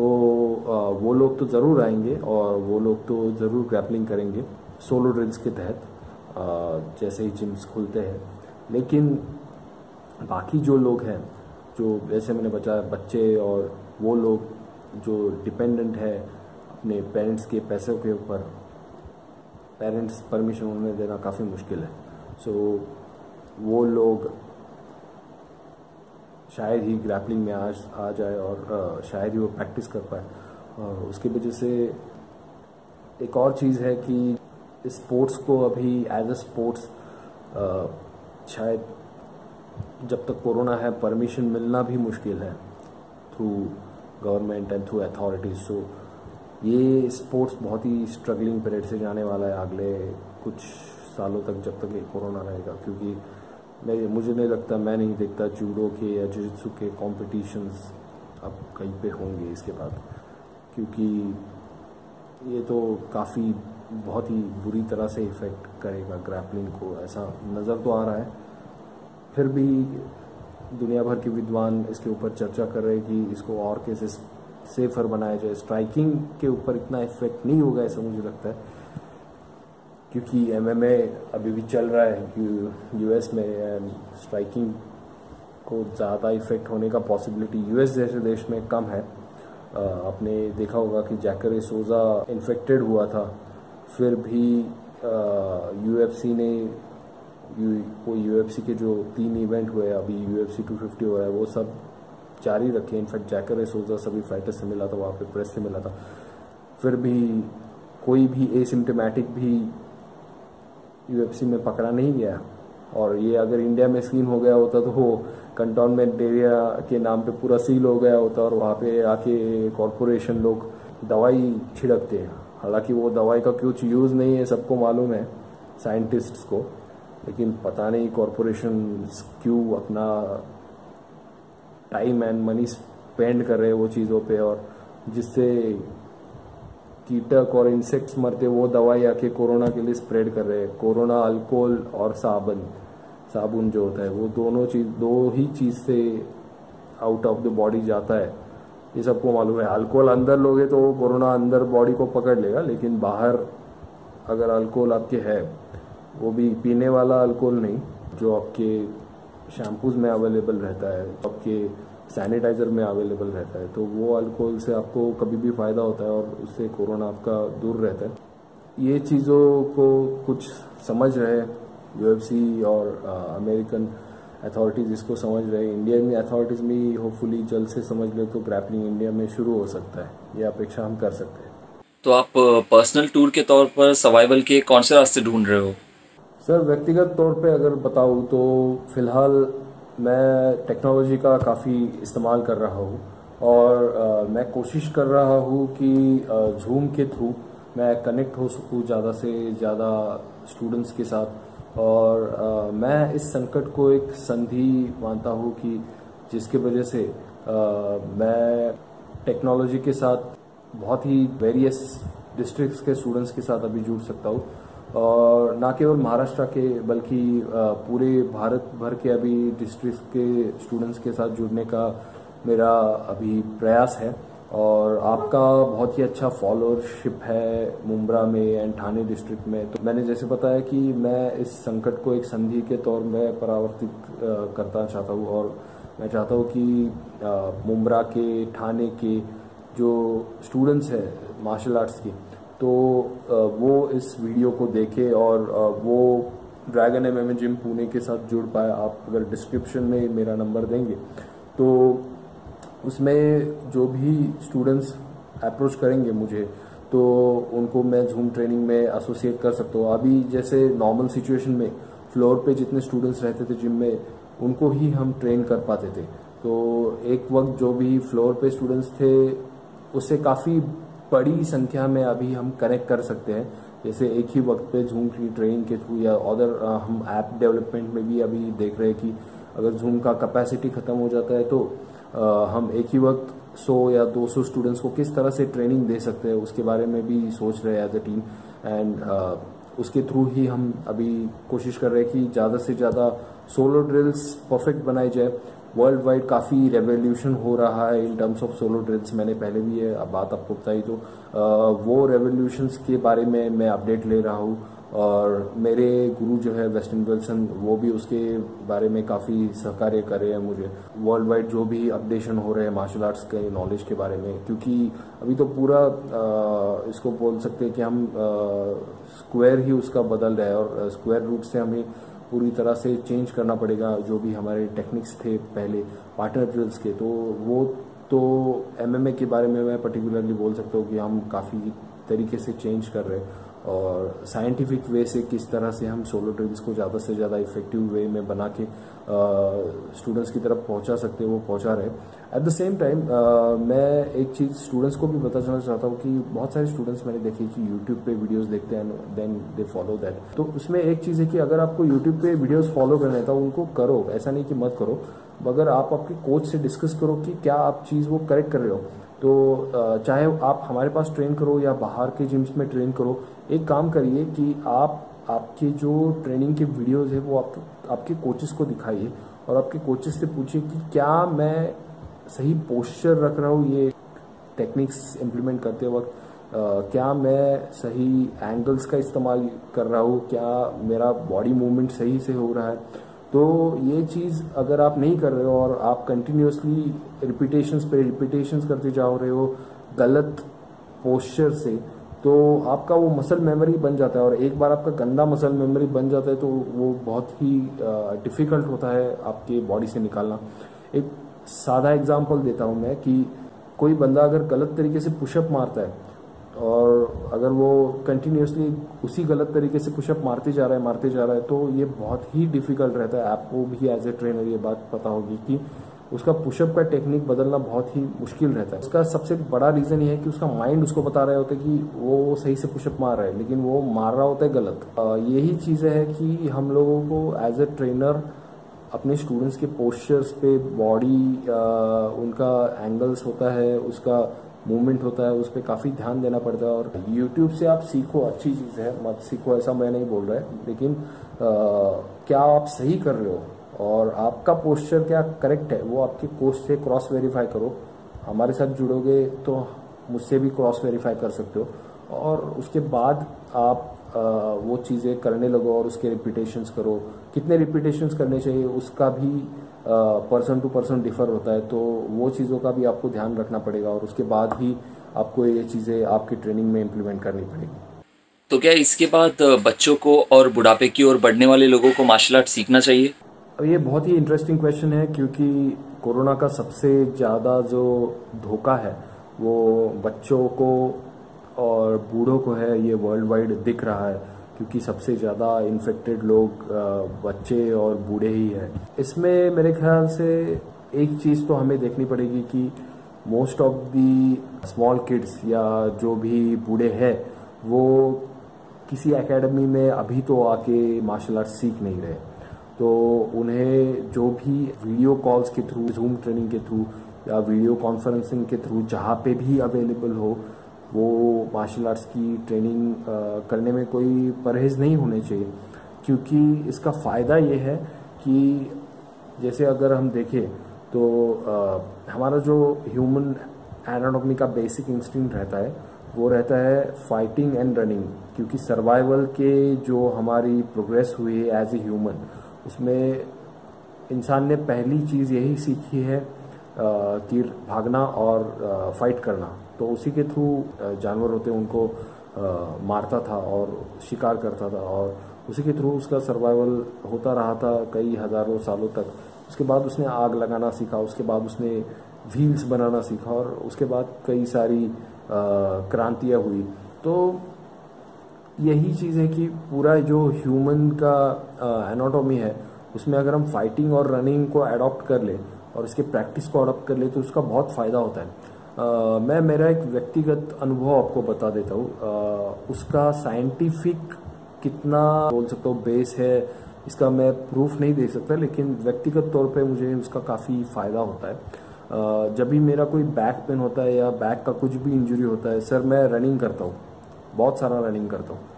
वो लोग तो ज़रूर आएंगे और वो लोग तो ज़रूर ग्रैपलिंग करेंगे सोलो ड्रिल्स के तहत जैसे ही जिम्स खुलते हैं। लेकिन बाकी जो लोग हैं, जो जैसे मैंने बताया बच्चे और वो लोग जो डिपेंडेंट है अपने पेरेंट्स के पैसों के ऊपर, पेरेंट्स परमिशन उन्हें देना काफ़ी मुश्किल है। सो वो लोग शायद ही ग्रैपलिंग में आ जाए और शायद ही वो प्रैक्टिस कर पाए। और उसकी वजह से एक और चीज़ है कि स्पोर्ट्स को अभी एज अ स्पोर्ट्स शायद जब तक कोरोना है परमिशन मिलना भी मुश्किल है through government and through authorities. So ये स्पोर्ट्स बहुत ही स्ट्रगलिंग पीरियड से जाने वाला है अगले कुछ सालों तक, जब तक ये कोरोना रहेगा। क्योंकि मुझे नहीं लगता, मैं नहीं देखता जूडो के या जिजित्सु के कॉम्पिटिशन्स अब कहीं पे होंगे इसके बाद, क्योंकि ये तो काफ़ी बहुत ही बुरी तरह से इफ़ेक्ट करेगा ग्रैपलिंग को, ऐसा नज़र तो आ रहा है। फिर भी दुनिया भर के विद्वान इसके ऊपर चर्चा कर रहे हैं कि इसको और कैसे सेफर बनाया जाए। स्ट्राइकिंग के ऊपर इतना इफेक्ट नहीं होगा ऐसा मुझे लगता है, क्योंकि एमएमए अभी भी चल रहा है यूएस में एंड स्ट्राइकिंग को ज़्यादा इफेक्ट होने का पॉसिबिलिटी यूएस जैसे देश में कम है। आपने देखा होगा कि जैकरे सोजा इन्फेक्टेड हुआ था, फिर भी यूएफसी ने वो यूएफसी के जो 3 इवेंट हुए, अभी यूएफसी 250 हो रहा है, वो सब जारी रखे। इनफैक्ट जैकरे सोजा सभी फाइटर्स से मिला था, वहाँ पे प्रेस से मिला था, फिर भी कोई भी एसिम्टोमेटिक भी यूएफसी में पकड़ा नहीं गया। और ये अगर इंडिया में सीन हो गया होता तो वो कंटोनमेंट एरिया के नाम पे पूरा सील हो गया होता और वहाँ पे आके कॉरपोरेशन लोग दवाई छिड़कते हैं। हालांकि वो दवाई का कुछ यूज़ नहीं है, सबको मालूम है, साइंटिस्ट्स को, लेकिन पता नहीं कॉरपोरेशन क्यों अपना टाइम एंड मनी स्पेंड कर रहे हैं वो चीज़ों पे, और जिससे कीटक और इंसेक्ट्स मरते वो दवाई आके कोरोना के लिए स्प्रेड कर रहे हैं। कोरोना अल्कोहल और साबुन जो होता है वो दो ही चीज़ से आउट ऑफ द बॉडी जाता है, ये सबको मालूम है। अल्कोहल अंदर लोगे तो कोरोना अंदर बॉडी को पकड़ लेगा, लेकिन बाहर अगर अल्कोहल आपके है, वो भी पीने वाला अल्कोहल नहीं, जो आपके शैम्पूज में अवेलेबल रहता है, आपके सैनिटाइज़र में अवेलेबल रहता है, तो वो अल्कोहल से आपको कभी भी फ़ायदा होता है और उससे कोरोना आपका दूर रहता है। ये चीज़ों को कुछ समझ रहे यूएफसी और अमेरिकन अथॉरिटीज़, इसको समझ रहे, इंडियन अथॉरिटीज़ भी होपफुली जल्द से समझ ले तो ग्रैपलिंग इंडिया में शुरू हो सकता है, ये अपेक्षा हम कर सकते हैं। तो आप पर्सनल टूर के तौर पर सर्वाइवल के कौन से रास्ते ढूंढ रहे हो? सर, व्यक्तिगत तौर पे अगर बताऊँ तो फ़िलहाल मैं टेक्नोलॉजी का काफ़ी इस्तेमाल कर रहा हूँ, और मैं कोशिश कर रहा हूँ कि जूम के थ्रू मैं कनेक्ट हो सकूँ ज़्यादा से ज़्यादा स्टूडेंट्स के साथ। और मैं इस संकट को एक संधि मानता हूँ कि जिसके वजह से मैं टेक्नोलॉजी के साथ बहुत ही वेरियस डिस्ट्रिक्ट्स के स्टूडेंट्स के साथ अभी जुड़ सकता हूँ, और ना केवल महाराष्ट्र के बल्कि पूरे भारत भर के अभी डिस्ट्रिक्ट के स्टूडेंट्स के साथ जुड़ने का मेरा अभी प्रयास है। और आपका बहुत ही अच्छा फॉलोअरशिप है मुंब्रा में एंड ठाणे डिस्ट्रिक्ट में, तो मैंने जैसे बताया कि मैं इस संकट को एक संधि के तौर में परावर्तित करना चाहता हूँ, और मैं चाहता हूँ कि मुंब्रा के, ठाणे के जो स्टूडेंट्स हैं मार्शल आर्ट्स की, तो वो इस वीडियो को देखे और वो ड्रैगन एमएमए जिम पुणे के साथ जुड़ पाए। आप अगर डिस्क्रिप्शन में मेरा नंबर देंगे तो उसमें जो भी स्टूडेंट्स अप्रोच करेंगे मुझे, तो उनको मैं जूम ट्रेनिंग में एसोसिएट कर सकता हूँ। अभी जैसे नॉर्मल सिचुएशन में फ्लोर पे जितने स्टूडेंट्स रहते थे जिम में, उनको ही हम ट्रेन कर पाते थे, तो एक वक्त जो भी फ्लोर पे स्टूडेंट्स थे उससे काफ़ी बड़ी संख्या में अभी हम कनेक्ट कर सकते हैं। जैसे एक ही वक्त पे जूम की ट्रेनिंग के थ्रू या अदर हम ऐप डेवलपमेंट में भी अभी देख रहे हैं कि अगर जूम का कैपेसिटी ख़त्म हो जाता है तो हम एक ही वक्त 100 या 200 स्टूडेंट्स को किस तरह से ट्रेनिंग दे सकते हैं, उसके बारे में भी सोच रहे हैं एज ए टीम। एंड उसके थ्रू ही हम अभी कोशिश कर रहे हैं कि ज़्यादा से ज़्यादा सोलो ड्रिल्स परफेक्ट बनाई जाए। वर्ल्ड वाइड काफ़ी रेवोल्यूशन हो रहा है इन टर्म्स ऑफ सोलो ड्रिल्स, मैंने पहले भी ये बात आपको बताई, तो वो रेवोल्यूशंस के बारे में मैं अपडेट ले रहा हूँ। और मेरे गुरु जो है वेस्टर्न विल्सन, वो भी उसके बारे में काफ़ी सहकार्य कर रहे हैं मुझे, वर्ल्ड वाइड जो भी अपडेशन हो रहे हैं मार्शल आर्ट्स के नॉलेज के बारे में। क्योंकि अभी तो पूरा इसको बोल सकते हैं कि हम स्क्वायर ही उसका बदल रहा है, और स्क्वायर रूट से हमें पूरी तरह से चेंज करना पड़ेगा जो भी हमारे टेक्निक्स थे पहले पार्टनर ड्रिल्स के। तो वो तो एमएमए के बारे में मैं पर्टिकुलरली बोल सकता हूँ कि हम काफ़ी तरीके से चेंज कर रहे हैं, और साइंटिफिक वे से किस तरह से हम सोलो ड्रिल्स को ज़्यादा से ज़्यादा इफेक्टिव वे में बना के स्टूडेंट्स की तरफ पहुंचा सकते हैं, वो पहुंचा रहे। एट द सेम टाइम मैं एक चीज़ स्टूडेंट्स को भी बताना चाहता हूँ कि बहुत सारे स्टूडेंट्स मैंने देखे कि यूट्यूब पे वीडियोस देखते हैं देन दे फॉलो दैट। तो उसमें एक चीज़ है कि अगर आपको यूट्यूब पे वीडियोस फॉलो करना है तो उनको करो, ऐसा नहीं कि मत करो, मगर आप आपके कोच से डिस्कस करो कि क्या आप चीज़ वो करेक्ट कर रहे हो। तो चाहे आप हमारे पास ट्रेन करो या बाहर के जिम्स में ट्रेन करो, एक काम करिए कि आपके जो ट्रेनिंग के वीडियोस है वो आपके कोचेस को दिखाइए, और आपके कोचेस से पूछिए कि क्या मैं सही पोस्चर रख रहा हूँ ये टेक्निक्स इम्प्लीमेंट करते वक्त, क्या मैं सही एंगल्स का इस्तेमाल कर रहा हूँ, क्या मेरा बॉडी मूवमेंट सही से हो रहा है। तो ये चीज़ अगर आप नहीं कर रहे हो और आप कंटिन्यूसली रिपीटेशंस करते जा रहे हो गलत पोस्चर से, तो आपका वो मसल मेमोरी बन जाता है, और एक बार आपका गंदा मसल मेमोरी बन जाता है तो वो बहुत ही डिफ़िकल्ट होता है आपके बॉडी से निकालना। एक सादा एग्जांपल देता हूँ मैं कि कोई बंदा अगर गलत तरीके से पुशअप मारता है और अगर वो कंटिन्यूसली उसी गलत तरीके से पुशअप मारते जा रहा है तो ये बहुत ही डिफ़िकल्ट रहता है। आपको भी एज ए ट्रेनर ये बात पता होगी कि उसका पुशअप का टेक्निक बदलना बहुत ही मुश्किल रहता है। उसका सबसे बड़ा रीज़न ये है कि उसका माइंड उसको बता रहा होता है कि वो सही से पुशअप मार रहा है, लेकिन वो मार रहा होता है गलत। यही चीज़ है कि हम लोगों को एज ए ट्रेनर अपने स्टूडेंट्स के पोस्चर्स पे, बॉडी उनका एंगल्स होता है, उसका मूवमेंट होता है, उस पर काफ़ी ध्यान देना पड़ता है। और यूट्यूब से आप सीखो, अच्छी चीज़ है, मत सीखो ऐसा मैं नहीं बोल रहा है, लेकिन क्या आप सही कर रहे हो और आपका पोस्चर क्या करेक्ट है वो आपके कोच से क्रॉस वेरीफाई करो। हमारे साथ जुड़ोगे तो मुझसे भी क्रॉस वेरीफाई कर सकते हो, और उसके बाद आप वो चीज़ें करने लगो और उसके रिपीटेशंस करो। कितने रिपीटेशंस करने चाहिए उसका भी पर्सन टू पर्सन डिफर होता है, तो वो चीज़ों का भी आपको ध्यान रखना पड़ेगा, और उसके बाद ही आपको ये चीज़ें आपकी ट्रेनिंग में इम्प्लीमेंट करनी पड़ेगी। तो क्या इसके बाद बच्चों को और बुढ़ापे की ओर बढ़ने वाले लोगों को मार्शल आर्ट सीखना चाहिए? अब ये बहुत ही इंटरेस्टिंग क्वेश्चन है, क्योंकि कोरोना का सबसे ज़्यादा जो धोखा है वो बच्चों को और बूढ़ों को है, ये वर्ल्ड वाइड दिख रहा है, क्योंकि सबसे ज़्यादा इन्फेक्टेड लोग बच्चे और बूढ़े ही हैं। इसमें मेरे ख्याल से एक चीज़ तो हमें देखनी पड़ेगी कि most of the small kids या जो भी बूढ़े हैं वो किसी एकेडमी में अभी तो आके मार्शल आर्ट सीख नहीं रहे, तो उन्हें जो भी वीडियो कॉल्स के थ्रू, जूम ट्रेनिंग के थ्रू या वीडियो कॉन्फ्रेंसिंग के थ्रू जहाँ पे भी अवेलेबल हो, वो मार्शल आर्ट्स की ट्रेनिंग करने में कोई परहेज़ नहीं होने चाहिए। क्योंकि इसका फ़ायदा ये है कि जैसे अगर हम देखें तो हमारा जो ह्यूमन एनाटॉमी का बेसिक इंस्टिंक्ट रहता है वो रहता है फाइटिंग एंड रनिंग, क्योंकि सर्वाइवल के जो हमारी प्रोग्रेस हुई है एज ए ह्यूमन, उसमें इंसान ने पहली चीज़ यही सीखी है कि भागना और फाइट करना। तो उसी के थ्रू जानवर होते उनको मारता था और शिकार करता था, और उसी के थ्रू उसका सर्वाइवल होता रहा था कई हज़ारों सालों तक। उसके बाद उसने आग लगाना सीखा, उसके बाद उसने व्हील्स बनाना सीखा, और उसके बाद कई सारी क्रांतियाँ हुई। तो यही चीज़ है कि पूरा जो ह्यूमन का एनाटॉमी है उसमें अगर हम फाइटिंग और रनिंग को अडॉप्ट कर ले और इसके प्रैक्टिस को अडॉप्ट कर ले तो उसका बहुत फ़ायदा होता है। मैं मेरा एक व्यक्तिगत अनुभव आपको बता देता हूँ। उसका साइंटिफिक कितना बोल सकता हूँ बेस है इसका मैं प्रूफ नहीं दे सकता, लेकिन व्यक्तिगत तौर पे मुझे उसका काफ़ी फ़ायदा होता है। जब भी मेरा कोई बैक पेन होता है या बैक का कुछ भी इंजरी होता है, सर मैं रनिंग करता हूँ, बहुत सारा रनिंग करता हूँ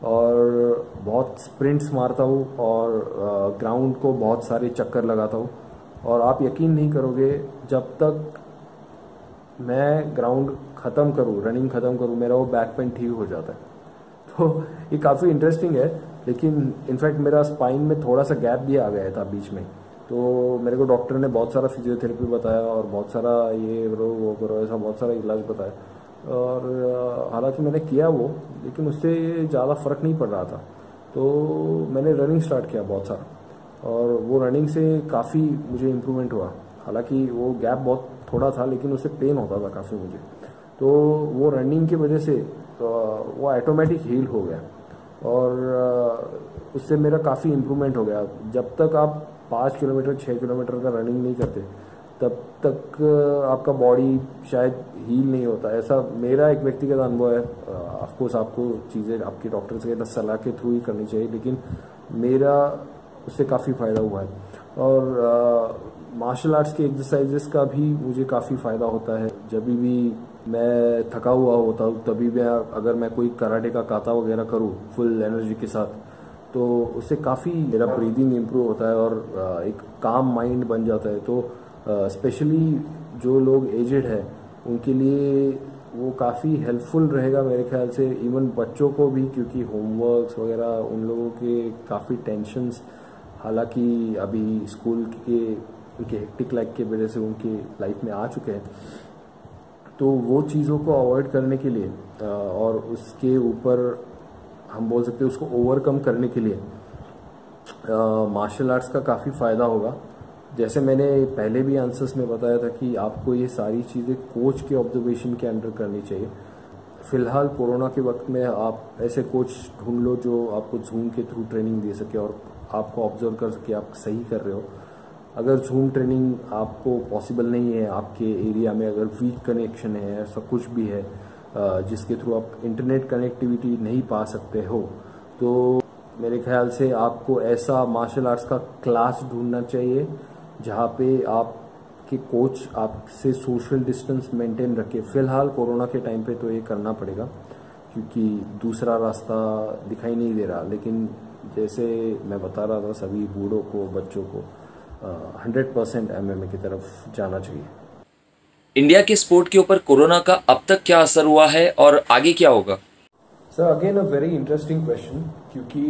और बहुत स्प्रिंट्स मारता हूँ और ग्राउंड को बहुत सारे चक्कर लगाता हूँ। और आप यकीन नहीं करोगे, जब तक मैं ग्राउंड ख़त्म करूँ, रनिंग ख़त्म करूँ, मेरा वो बैक पेन ठीक हो जाता है। तो ये काफ़ी इंटरेस्टिंग है। लेकिन इनफैक्ट मेरा स्पाइन में थोड़ा सा गैप भी आ गया था बीच में, तो मेरे को डॉक्टर ने बहुत सारा फिजियोथेरेपी बताया और बहुत सारा ये करो वो करो, ऐसा बहुत सारा इलाज बताया। और हालांकि मैंने किया वो, लेकिन उससे ज़्यादा फ़र्क नहीं पड़ रहा था। तो मैंने रनिंग स्टार्ट किया बहुत सारा, और वो रनिंग से काफ़ी मुझे इम्प्रूवमेंट हुआ। हालांकि वो गैप बहुत थोड़ा था, लेकिन उससे पेन होता था काफ़ी मुझे। तो वो रनिंग की वजह से वो ऑटोमेटिक हील हो गया और उससे मेरा काफ़ी इम्प्रूवमेंट हो गया। जब तक आप 5 किलोमीटर 6 किलोमीटर का रनिंग नहीं करते तब तक आपका बॉडी शायद हील नहीं होता, ऐसा मेरा एक व्यक्तिगत अनुभव है। ऑफकोर्स आपको चीज़ें आपके डॉक्टर से सलाह के थ्रू ही करनी चाहिए, लेकिन मेरा उससे काफ़ी फ़ायदा हुआ है। और मार्शल आर्ट्स के एक्सरसाइजेस का भी मुझे काफ़ी फ़ायदा होता है। जब भी मैं थका हुआ होता हूँ तभी मैं अगर मैं कोई कराटे का काता वगैरह करूँ फुल एनर्जी के साथ, तो उससे काफ़ी मेरा ब्रीदिंग इम्प्रूव होता है और एक काम माइंड बन जाता है। तो स्पेशली जो लोग एजेड है उनके लिए वो काफ़ी हेल्पफुल रहेगा मेरे ख्याल से, इवन बच्चों को भी, क्योंकि होमवर्क्स वगैरह उन लोगों के काफ़ी टेंशन्स हालांकि अभी स्कूल के उनके हेक्टिक लाइफ की वजह से उनके लाइफ में आ चुके हैं, तो वो चीज़ों को अवॉइड करने के लिए और उसके ऊपर हम बोल सकते हैं उसको ओवरकम करने के लिए मार्शल आर्ट्स का काफ़ी फ़ायदा होगा। जैसे मैंने पहले भी आंसर्स में बताया था कि आपको ये सारी चीज़ें कोच के ऑब्जर्वेशन के अंडर करनी चाहिए। फ़िलहाल कोरोना के वक्त में आप ऐसे कोच ढूंढ लो जो आपको जूम के थ्रू ट्रेनिंग दे सके और आपको ऑब्जर्व कर सके आप सही कर रहे हो। अगर जूम ट्रेनिंग आपको पॉसिबल नहीं है आपके एरिया में, अगर वीक कनेक्शन है, ऐसा कुछ भी है जिसके थ्रू आप इंटरनेट कनेक्टिविटी नहीं पा सकते हो, तो मेरे ख्याल से आपको ऐसा मार्शल आर्ट्स का क्लास ढूंढना चाहिए जहाँ पे आपके कोच आपसे सोशल डिस्टेंस मेंटेन रखे। फ़िलहाल कोरोना के टाइम पे तो ये करना पड़ेगा क्योंकि दूसरा रास्ता दिखाई नहीं दे रहा, लेकिन जैसे मैं बता रहा था सभी बूढ़ों को, बच्चों को 100% MMA की तरफ जाना चाहिए। इंडिया के स्पोर्ट के ऊपर कोरोना का अब तक क्या असर हुआ है और आगे क्या होगा? Sir again a very interesting question, क्योंकि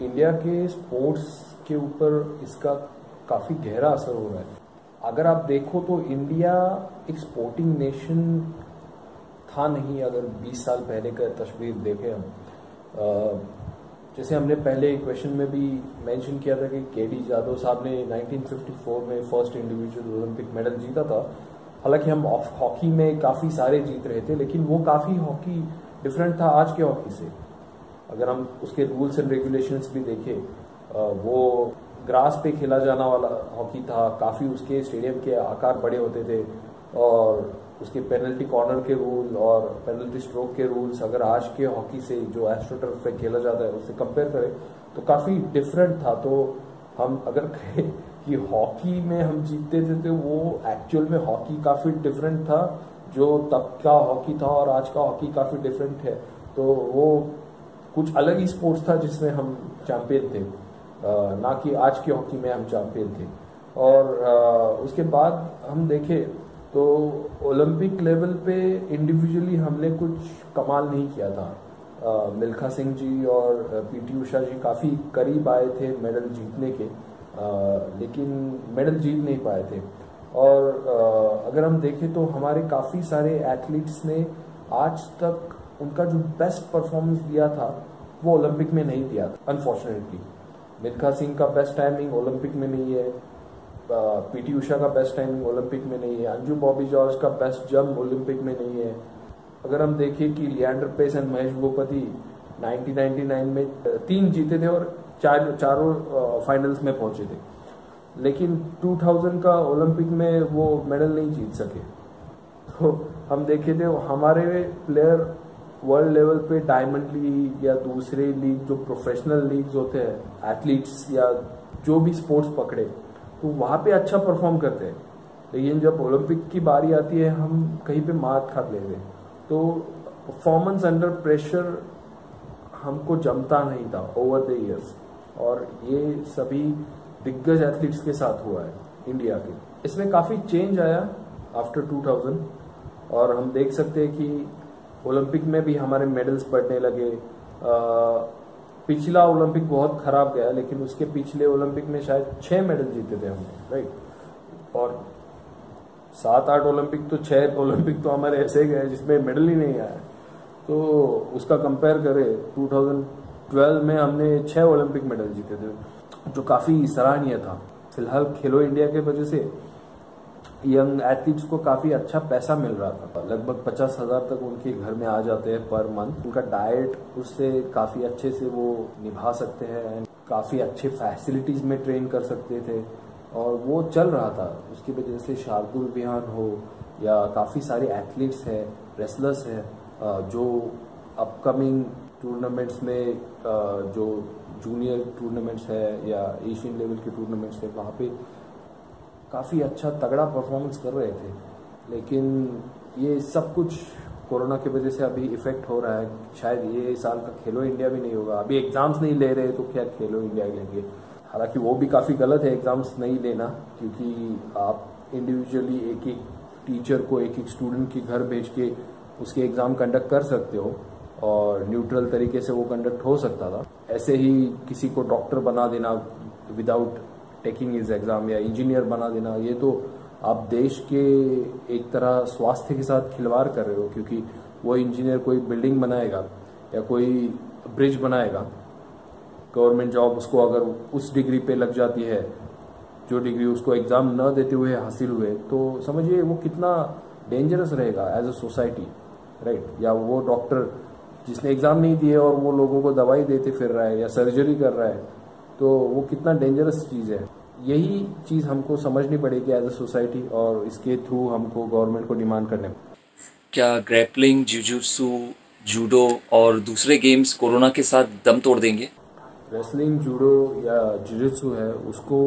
इंडिया के स्पोर्ट्स के ऊपर इसका काफ़ी गहरा असर हो रहा है। अगर आप देखो तो इंडिया एक स्पोर्टिंग नेशन था नहीं, अगर 20 साल पहले का तस्वीर देखें हम। जैसे हमने पहले क्वेश्चन में भी मेंशन किया था कि केडी जाधव साहब ने 1954 में फर्स्ट इंडिविजुअल ओलंपिक मेडल जीता था। हालांकि हम हॉकी में काफ़ी सारे जीत रहे थे, लेकिन वो काफ़ी हॉकी डिफरेंट था आज के हॉकी से। अगर हम उसके रूल्स एंड रेगुलेशंस भी देखें, वो ग्रास पे खेला जाना वाला हॉकी था, काफ़ी उसके स्टेडियम के आकार बड़े होते थे और उसके पेनल्टी कॉर्नर के रूल और पेनल्टी स्ट्रोक के रूल्स अगर आज के हॉकी से जो एस्ट्रोटर्फ पे खेला जाता है उससे कंपेयर करें तो काफ़ी डिफरेंट था। तो हम अगर कहें कि हॉकी में हम जीतते थे तो वो एक्चुअल में हॉकी काफ़ी डिफरेंट था, जो तब का हॉकी था और आज का हॉकी काफ़ी डिफरेंट है। तो वो कुछ अलग ही स्पोर्ट्स था जिसमें हम चैंपियन थे, ना कि आज की हॉकी में हम चैंपियन थे। और उसके बाद हम देखें तो ओलंपिक लेवल पे इंडिविजुअली हमने कुछ कमाल नहीं किया था। मिल्खा सिंह जी और पीटी उषा जी काफ़ी करीब आए थे मेडल जीतने के, लेकिन मेडल जीत नहीं पाए थे। और अगर हम देखें तो हमारे काफ़ी सारे एथलीट्स ने आज तक उनका जो बेस्ट परफॉर्मेंस दिया था वो ओलंपिक में नहीं दिया था अनफॉर्चुनेटली। मिल्खा सिंह का बेस्ट टाइमिंग ओलंपिक में नहीं है, पीटी उषा का बेस्ट टाइमिंग ओलंपिक में नहीं है, अंजू बॉबी जॉर्ज का बेस्ट जंप ओलंपिक में नहीं है। अगर हम देखें कि लिएंडर पेस एंड महेश भूपति 1999 में 3 जीते थे और चारों फाइनल्स में पहुंचे थे, लेकिन 2000 का ओलंपिक में वो मेडल नहीं जीत सके। तो हम देखे थे हमारे प्लेयर वर्ल्ड लेवल पे डायमंड लीग या दूसरे लीग जो प्रोफेशनल लीग्स होते हैं, एथलीट्स या जो भी स्पोर्ट्स पकड़े तो वहाँ पे अच्छा परफॉर्म करते हैं, लेकिन जब ओलंपिक की बारी आती है हम कहीं पे मात खा लेते हैं। तो परफॉर्मेंस अंडर प्रेशर हमको जमता नहीं था ओवर द ईयर्स, और ये सभी दिग्गज एथलीट्स के साथ हुआ है इंडिया के। इसमें काफ़ी चेंज आया आफ्टर 2000 और हम देख सकते हैं कि ओलंपिक में भी हमारे मेडल्स बढ़ने लगे। पिछला ओलंपिक बहुत खराब गया, लेकिन उसके पिछले ओलंपिक में शायद 6 मेडल जीते थे हमने, राइट। और 7-8 ओलंपिक तो 6 ओलंपिक तो हमारे ऐसे गए जिसमें मेडल ही नहीं आया। तो उसका कंपेयर करें 2012 में हमने 6 ओलंपिक मेडल जीते थे, जो काफ़ी सराहनीय था। फिलहाल खेलो इंडिया के वजह से यंग एथलीट्स को काफ़ी अच्छा पैसा मिल रहा था, लगभग 50,000 तक उनके घर में आ जाते हैं पर मंथ। उनका डाइट उससे काफ़ी अच्छे से वो निभा सकते हैं, काफ़ी अच्छे फैसिलिटीज़ में ट्रेन कर सकते थे और वो चल रहा था। उसकी वजह से शार्दुल विहान हो या काफ़ी सारे एथलीट्स हैं, रेसलर्स हैं, जो अपकमिंग टूर्नामेंट्स में जो जूनियर टूर्नामेंट्स है या एशियन लेवल के टूर्नामेंट्स है वहाँ पे काफ़ी अच्छा तगड़ा परफॉर्मेंस कर रहे थे। लेकिन ये सब कुछ कोरोना की वजह से अभी इफेक्ट हो रहा है। शायद ये साल का खेलो इंडिया भी नहीं होगा। अभी एग्जाम्स नहीं ले रहे तो क्या खेलो इंडिया लेंगे? हालांकि वो भी काफ़ी गलत है एग्जाम्स नहीं लेना, क्योंकि आप इंडिविजुअली एक एक टीचर को एक एक स्टूडेंट के घर भेज के उसके एग्ज़ाम कंडक्ट कर सकते हो और न्यूट्रल तरीके से वो कंडक्ट हो सकता था। ऐसे ही किसी को डॉक्टर बना देना विदाउट टेकिंग हिज एग्जाम, या इंजीनियर बना देना, ये तो आप देश के एक तरह स्वास्थ्य के साथ खिलवाड़ कर रहे हो, क्योंकि वो इंजीनियर कोई बिल्डिंग बनाएगा या कोई ब्रिज बनाएगा, गवर्नमेंट जॉब उसको अगर उस डिग्री पे लग जाती है जो डिग्री उसको एग्जाम न देते हुए हासिल हुए, तो समझिए वो कितना डेंजरस रहेगा एज अ सोसाइटी, राइट। या वो डॉक्टर जिसने एग्जाम नहीं दिए और वो लोगों को दवाई देते फिर रहा है या सर्जरी कर रहा है, तो वो कितना डेंजरस चीज़ है। यही चीज़ हमको समझनी पड़ेगी एज अ सोसाइटी, और इसके थ्रू हमको गवर्नमेंट को डिमांड करने। क्या ग्रैपलिंग, जिujutsu, जूडो और दूसरे गेम्स कोरोना के साथ दम तोड़ देंगे? रेसलिंग, जूडो या जिujutsu है, उसको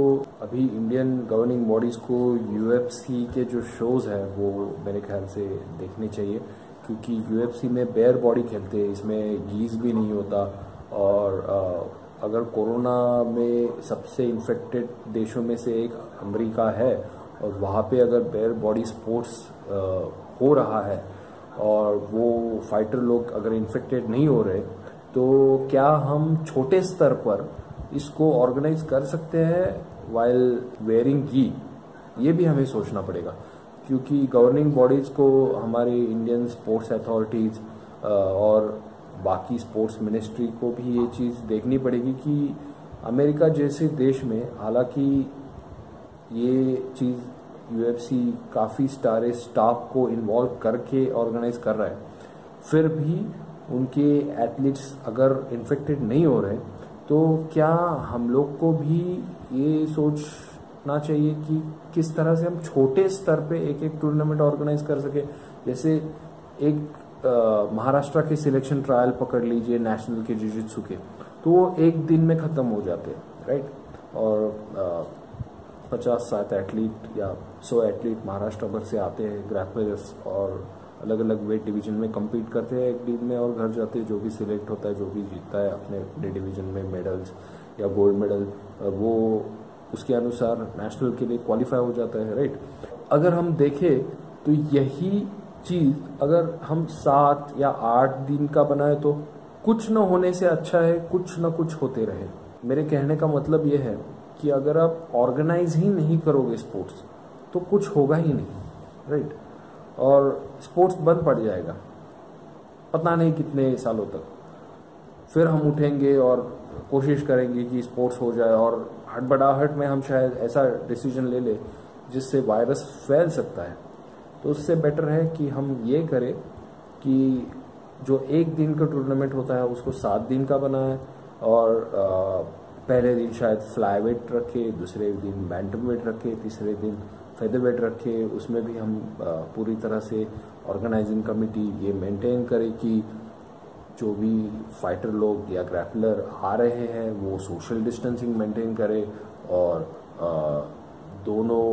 अभी इंडियन गवर्निंग बॉडीज़ को UFC के जो शोज़ हैं वो मेरे ख्याल से देखने चाहिए, क्योंकि UFC में बेयर बॉडी खेलते हैं, इसमें गीज भी नहीं होता। और अगर कोरोना में सबसे इन्फेक्टेड देशों में से एक अमेरिका है, और वहाँ पे अगर बेयर बॉडी स्पोर्ट्स हो रहा है और वो फाइटर लोग अगर इन्फेक्टेड नहीं हो रहे, तो क्या हम छोटे स्तर पर इसको ऑर्गेनाइज कर सकते हैं वाइल वेयरिंग घी? ये भी हमें सोचना पड़ेगा, क्योंकि गवर्निंग बॉडीज़ को हमारे इंडियन स्पोर्ट्स अथॉरिटीज़ और बाकी स्पोर्ट्स मिनिस्ट्री को भी ये चीज़ देखनी पड़ेगी कि अमेरिका जैसे देश में, हालांकि ये चीज़ UFC काफ़ी सारे स्टाफ को इन्वॉल्व करके ऑर्गेनाइज कर रहा है, फिर भी उनके एथलीट्स अगर इन्फेक्टेड नहीं हो रहे, तो क्या हम लोग को भी ये सोचना चाहिए कि किस तरह से हम छोटे स्तर पे एक एक टूर्नामेंट ऑर्गेनाइज कर सके। जैसे एक महाराष्ट्र के सिलेक्शन ट्रायल पकड़ लीजिए नेशनल के जिujutsu के, तो वो एक दिन में ख़त्म हो जाते हैं, राइट। और 50-60 एथलीट या 100 एथलीट महाराष्ट्र भर से आते हैं, ग्रैपलर्स, और अलग अलग वेट डिवीजन में compete करते हैं एक दिन में, और घर जाते हैं। जो भी सिलेक्ट होता है, जो भी जीतता है अपने अपने डिवीजन में मेडल्स या गोल्ड मेडल, वो उसके अनुसार नेशनल के लिए क्वालिफाई हो जाता है, राइट। अगर हम देखें तो यही चीज़ अगर हम 7 या 8 दिन का बनाए, तो कुछ न होने से अच्छा है कुछ न कुछ होते रहे। मेरे कहने का मतलब ये है कि अगर आप ऑर्गेनाइज ही नहीं करोगे स्पोर्ट्स, तो कुछ होगा ही नहीं, राइट। और स्पोर्ट्स बंद पड़ जाएगा पता नहीं कितने सालों तक। फिर हम उठेंगे और कोशिश करेंगे कि स्पोर्ट्स हो जाए, और हड़बड़ाहट में हम शायद ऐसा डिसीजन ले ले जिससे वायरस फैल सकता है। तो उससे बेटर है कि हम ये करें कि जो एक दिन का टूर्नामेंट होता है उसको 7 दिन का बनाएं, और पहले दिन शायद फ्लाईवेट रखे, दूसरे दिन बैंटमवेट रखे, तीसरे दिन फेदरवेट रखे। उसमें भी हम पूरी तरह से ऑर्गेनाइजिंग कमेटी ये मेंटेन करे कि जो भी फाइटर लोग या ग्रैपलर आ रहे हैं वो सोशल डिस्टेंसिंग मेंटेन करे, और दोनों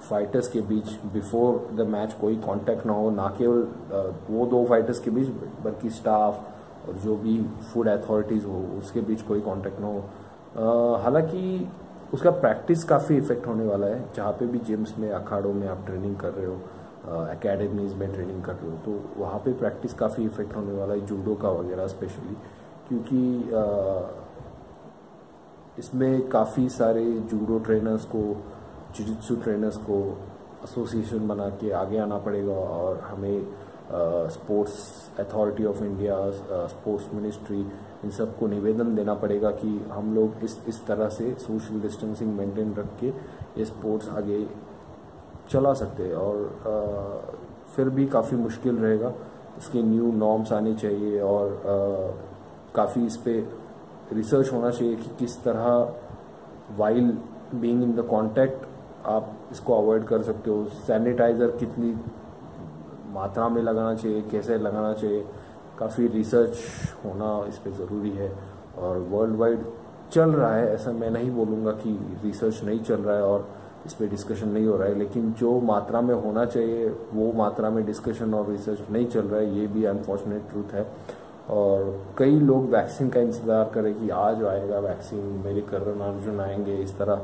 फाइटर्स के बीच बिफोर द मैच कोई कांटेक्ट ना हो, ना केवल वो 2 फाइटर्स के बीच बल्कि स्टाफ और जो भी फूड अथॉरिटीज़ हो उसके बीच कोई कांटेक्ट ना हो। हालांकि उसका प्रैक्टिस काफ़ी इफेक्ट होने वाला है, जहाँ पे भी जिम्स में, अखाड़ों में आप ट्रेनिंग कर रहे हो, एकेडमीज़ में ट्रेनिंग कर रहे हो, तो वहाँ पे प्रैक्टिस काफ़ी इफेक्ट होने वाला है, जूडो का वगैरह स्पेशली, क्योंकि इसमें काफ़ी सारे जूडो ट्रेनर्स को, जिujutsu ट्रेनर्स को एसोसिएशन बना के आगे आना पड़ेगा, और हमें Sports Authority of India, sports ministry, इन सबको निवेदन देना पड़ेगा कि हम लोग इस तरह से सोशल डिस्टेंसिंग मेंटेन रख के ये स्पोर्ट्स आगे चला सकते हैं। और फिर भी काफ़ी मुश्किल रहेगा, इसके न्यू नॉर्म्स आने चाहिए, और काफ़ी इस पर रिसर्च होना चाहिए कि किस तरह while being in the contact आप इसको अवॉइड कर सकते हो। सैनिटाइज़र कितनी मात्रा में लगाना चाहिए, कैसे लगाना चाहिए, काफ़ी रिसर्च होना इस पे ज़रूरी है। और वर्ल्ड वाइड चल रहा है, ऐसा मैं नहीं बोलूँगा कि रिसर्च नहीं चल रहा है और इस पे डिस्कशन नहीं हो रहा है, लेकिन जो मात्रा में होना चाहिए वो मात्रा में डिस्कशन और रिसर्च नहीं चल रहा है, ये भी अनफॉर्चुनेट ट्रूथ है। और कई लोग वैक्सीन का इंतज़ार करें कि आज आएगा वैक्सीन, मेरे करण अर्जुन आएंगे, इस तरह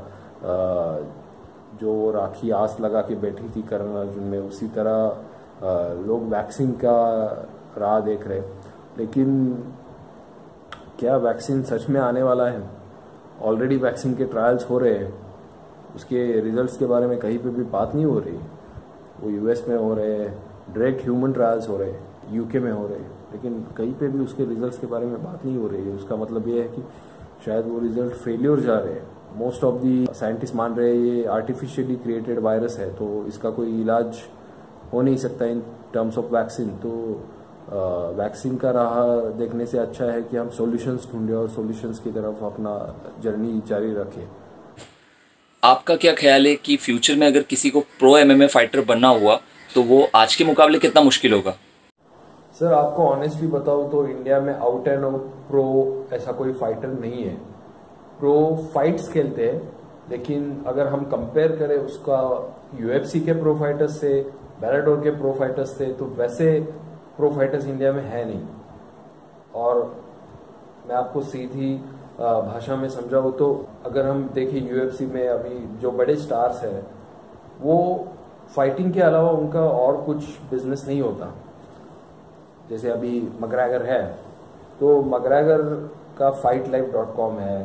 जो राखी आस लगा के बैठी थी करण अर्जुन में, उसी तरह लोग वैक्सीन का राह देख रहे। लेकिन क्या वैक्सीन सच में आने वाला है? ऑलरेडी वैक्सीन के ट्रायल्स हो रहे हैं, उसके रिजल्ट्स के बारे में कहीं पे भी बात नहीं हो रही। वो यूएस में हो रहे हैं, डायरेक्ट ह्यूमन ट्रायल्स हो रहे हैं, यूके में हो रहे हैं, लेकिन कहीं पे भी उसके रिजल्ट्स के बारे में बात नहीं हो रही है। उसका मतलब ये है कि शायद वो रिजल्ट फेलियर जा रहे हैं। मोस्ट ऑफ दी साइंटिस्ट मान रहे हैं ये आर्टिफिशियली क्रिएटेड वायरस है, तो इसका कोई इलाज हो नहीं सकता इन टर्म्स ऑफ वैक्सीन। तो वैक्सीन का राह देखने से अच्छा है कि हम सॉल्यूशंस ढूंढें और सॉल्यूशंस की तरफ अपना जर्नी जारी रखें। आपका क्या ख्याल है कि फ्यूचर में अगर किसी को प्रो एमएमए फाइटर बनना हुआ तो वो आज के मुकाबले कितना मुश्किल होगा? सर आपको ऑनेस्टली बताऊं तो इंडिया में आउट एंड आउट प्रो ऐसा कोई फाइटर नहीं है। प्रो फाइट्स खेलते हैं, लेकिन अगर हम कंपेयर करें उसका यूएफसी के प्रो फाइटर्स से, बेलाटोर के प्रो फाइटर्स से, तो वैसे प्रो फाइटर्स इंडिया में है नहीं। और मैं आपको सीधी भाषा में समझाऊं तो अगर हम देखें यूएफसी में अभी जो बड़े स्टार्स हैं, वो फाइटिंग के अलावा उनका और कुछ बिजनेस नहीं होता। जैसे अभी मकग्रेगर है, तो मकग्रेगर का fightlife.com है,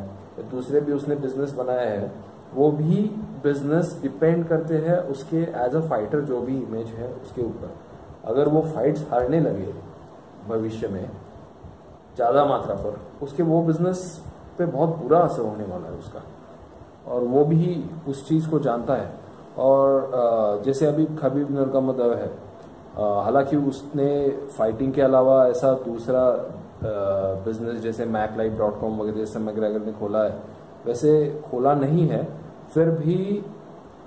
दूसरे भी उसने बिजनेस बनाया है। वो भी बिजनेस डिपेंड करते हैं उसके एज अ फाइटर जो भी इमेज है उसके ऊपर। अगर वो फाइट्स हारने लगे भविष्य में ज़्यादा मात्रा पर, उसके वो बिजनेस पे बहुत बुरा असर होने वाला है उसका, और वो भी उस चीज़ को जानता है। और जैसे अभी खबीब नूरमगोमदोव है, हालांकि उसने फाइटिंग के अलावा ऐसा दूसरा बिजनेस जैसे मैकलाइफ.com वगैरह जैसे मैकग्रेगर ने खोला है, वैसे खोला नहीं है, फिर भी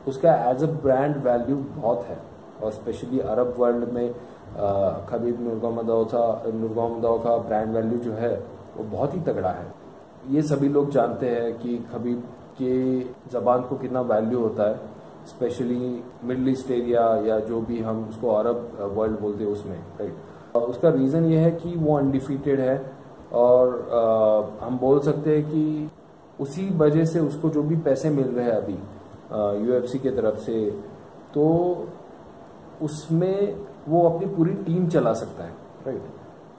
उसका एज अ ब्रांड वैल्यू बहुत है। और स्पेशली अरब वर्ल्ड में खबीब नूरमगोमदोव का ब्रांड वैल्यू जो है वो बहुत ही तगड़ा है। ये सभी लोग जानते हैं कि खबीब के ज़बान को कितना वैल्यू होता है, स्पेशली मिडल ईस्ट एरिया या जो भी हम उसको अरब वर्ल्ड बोलते हैं उसमें, राइट। उसका रीज़न ये है कि वो अनडिफीटेड है, और हम बोल सकते हैं कि उसी वजह से उसको जो भी पैसे मिल रहे हैं अभी यूएफसी के तरफ से, तो उसमें वो अपनी पूरी टीम चला सकता है, राइट।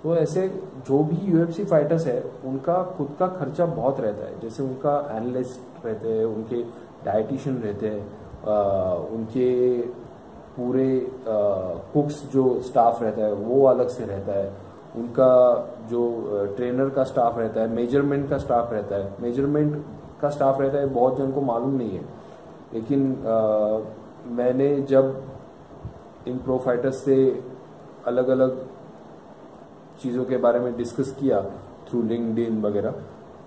तो ऐसे जो भी यूएफसी फाइटर्स है उनका खुद का खर्चा बहुत रहता है। जैसे उनका एनालिस्ट रहते हैं, उनके डाइटिशियन रहते हैं, उनके पूरे कुक्स जो स्टाफ रहता है वो अलग से रहता है, उनका जो ट्रेनर का स्टाफ रहता है, मेजरमेंट का स्टाफ रहता है। मेजरमेंट का स्टाफ रहता है, बहुत जन को मालूम नहीं है, लेकिन मैंने जब इन प्रो फाइटर्स से अलग अलग चीज़ों के बारे में डिस्कस किया थ्रू लिंक्डइन वगैरह,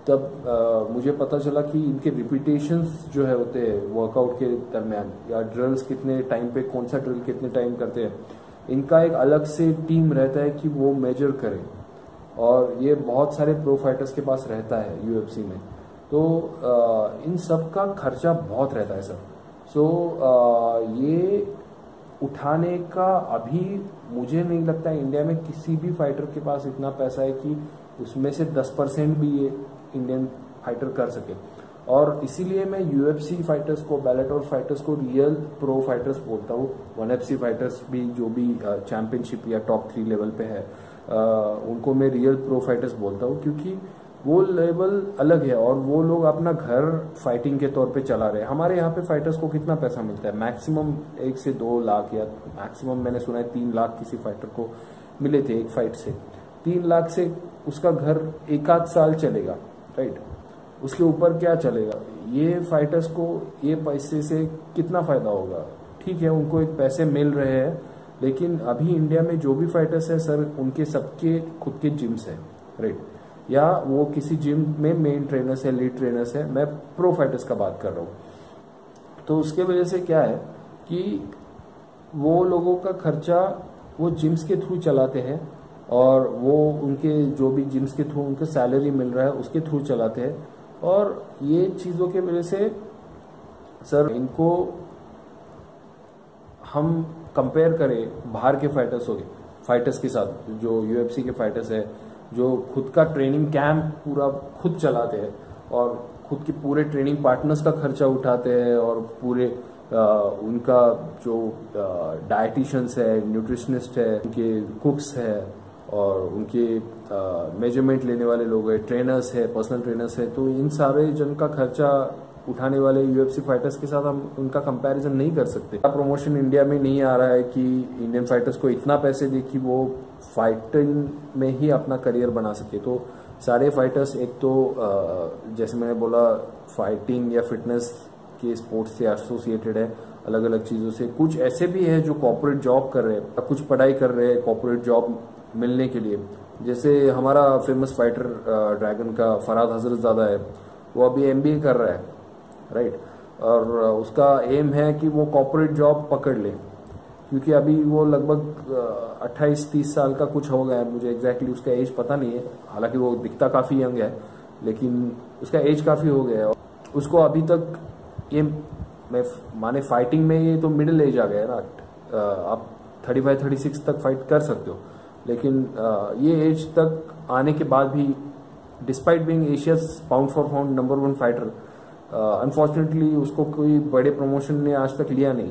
तब मुझे पता चला कि इनके रिपीटेशंस जो है होते हैं वर्कआउट के दरमियान, या ड्रिल्स कितने टाइम पे कौन सा ड्रिल कितने टाइम करते हैं, इनका एक अलग से टीम रहता है कि वो मेजर करें। और ये बहुत सारे प्रो फाइटर्स के पास रहता है यूएफसी में। तो इन सब का खर्चा बहुत रहता है सर। सो ये उठाने का अभी मुझे नहीं लगता इंडिया में किसी भी फाइटर के पास इतना पैसा है कि उसमें से 10% भी ये इंडियन फाइटर कर सके। और इसीलिए मैं यूएफसी फाइटर्स को, बेलाटोर फाइटर्स को रियल प्रो फाइटर्स बोलता हूँ। 1FC फाइटर्स भी जो भी चैंपियनशिप या टॉप 3 लेवल पे है, उनको मैं रियल प्रो फाइटर्स बोलता हूँ, क्योंकि वो लेवल अलग है और वो लोग अपना घर फाइटिंग के तौर पे चला रहे हैं। हमारे यहाँ पे फाइटर्स को कितना पैसा मिलता है? मैक्सिमम 1 से 2 लाख, या मैक्सिमम मैंने सुना है 3 लाख किसी फाइटर को मिले थे एक फाइट से। 3 लाख से उसका घर 1 आध साल चलेगा, राइट। उसके ऊपर क्या चलेगा? ये फाइटर्स को ये पैसे से कितना फायदा होगा? ठीक है, उनको एक पैसे मिल रहे हैं, लेकिन अभी इंडिया में जो भी फाइटर्स है सर, उनके सबके खुद के जिम्स है, राइट, या वो किसी जिम में मेन ट्रेनर्स है, लीड ट्रेनर्स है। मैं प्रो फाइटर्स का बात कर रहा हूँ। तो उसके वजह से क्या है कि वो लोगों का खर्चा वो जिम्स के थ्रू चलाते हैं, और वो उनके जो भी जिम्स के थ्रू उनके सैलरी मिल रहा है उसके थ्रू चलाते हैं। और ये चीज़ों के वजह से सर, इनको हम कंपेयर करें बाहर के फाइटर्स के साथ, जो यूएफसी के फाइटर्स है, जो खुद का ट्रेनिंग कैंप पूरा खुद चलाते हैं और खुद के पूरे ट्रेनिंग पार्टनर्स का खर्चा उठाते हैं, और पूरे उनका जो डाइटिशियंस है, न्यूट्रिशनिस्ट है, उनके कुक्स है, और उनके मेजरमेंट लेने वाले लोग हैं, ट्रेनर्स है, पर्सनल ट्रेनर्स है, तो इन सारे जन का खर्चा उठाने वाले यूएफसी फाइटर्स के साथ हम उनका कंपैरिजन नहीं कर सकते। प्रमोशन इंडिया में नहीं आ रहा है कि इंडियन फाइटर्स को इतना पैसे दे कि वो फाइटिंग में ही अपना करियर बना सके। तो सारे फाइटर्स एक तो जैसे मैंने बोला फाइटिंग या फिटनेस के स्पोर्ट्स से एसोसिएटेड है, अलग अलग चीज़ों से। कुछ ऐसे भी है जो कॉर्पोरेट जॉब कर रहे हैं, कुछ पढ़ाई कर रहे हैं कॉर्पोरेट जॉब मिलने के लिए। जैसे हमारा फेमस फाइटर ड्रैगन का फरहाद हजरतजादा है, वो अभी एमबीए कर रहा है, राइट। और उसका एम है कि वो कॉर्पोरेट जॉब पकड़ ले, क्योंकि अभी वो लगभग 28-30 साल का कुछ हो गया है, मुझे एग्जैक्टली उसका एज पता नहीं है, हालांकि वो दिखता काफ़ी यंग है, लेकिन उसका एज काफ़ी हो गया है। उसको अभी तक ये मैं माने फाइटिंग में ये तो मिडिल एज आ गया है ना, आप 35-36 तक फाइट कर सकते हो, लेकिन ये एज तक आने के बाद भी despite being Asia's pound for pound number 1 fighter, unfortunately उसको कोई बड़े प्रमोशन ने आज तक लिया नहीं।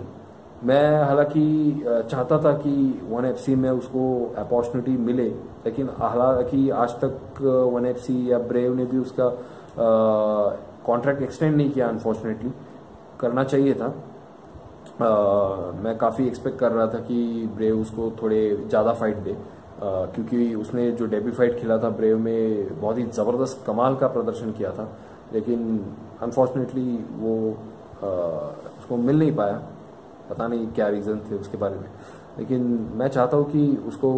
मैं हालांकि चाहता था कि 1FC में उसको अपॉर्चुनिटी मिले, लेकिन हालांकि आज तक 1FC या ब्रेव ने भी उसका कॉन्ट्रैक्ट एक्सटेंड नहीं किया। अनफॉर्चुनेटली करना चाहिए था। मैं काफ़ी एक्सपेक्ट कर रहा था कि ब्रेव उसको थोड़े ज़्यादा फाइट दे, क्योंकि उसने जो डेब्यू फाइट खेला था ब्रेव में बहुत ही ज़बरदस्त कमाल का प्रदर्शन किया था, लेकिन अनफॉर्चुनेटली वो उसको मिल नहीं पाया। पता नहीं क्या रीज़न थे उसके बारे में, लेकिन मैं चाहता हूँ कि उसको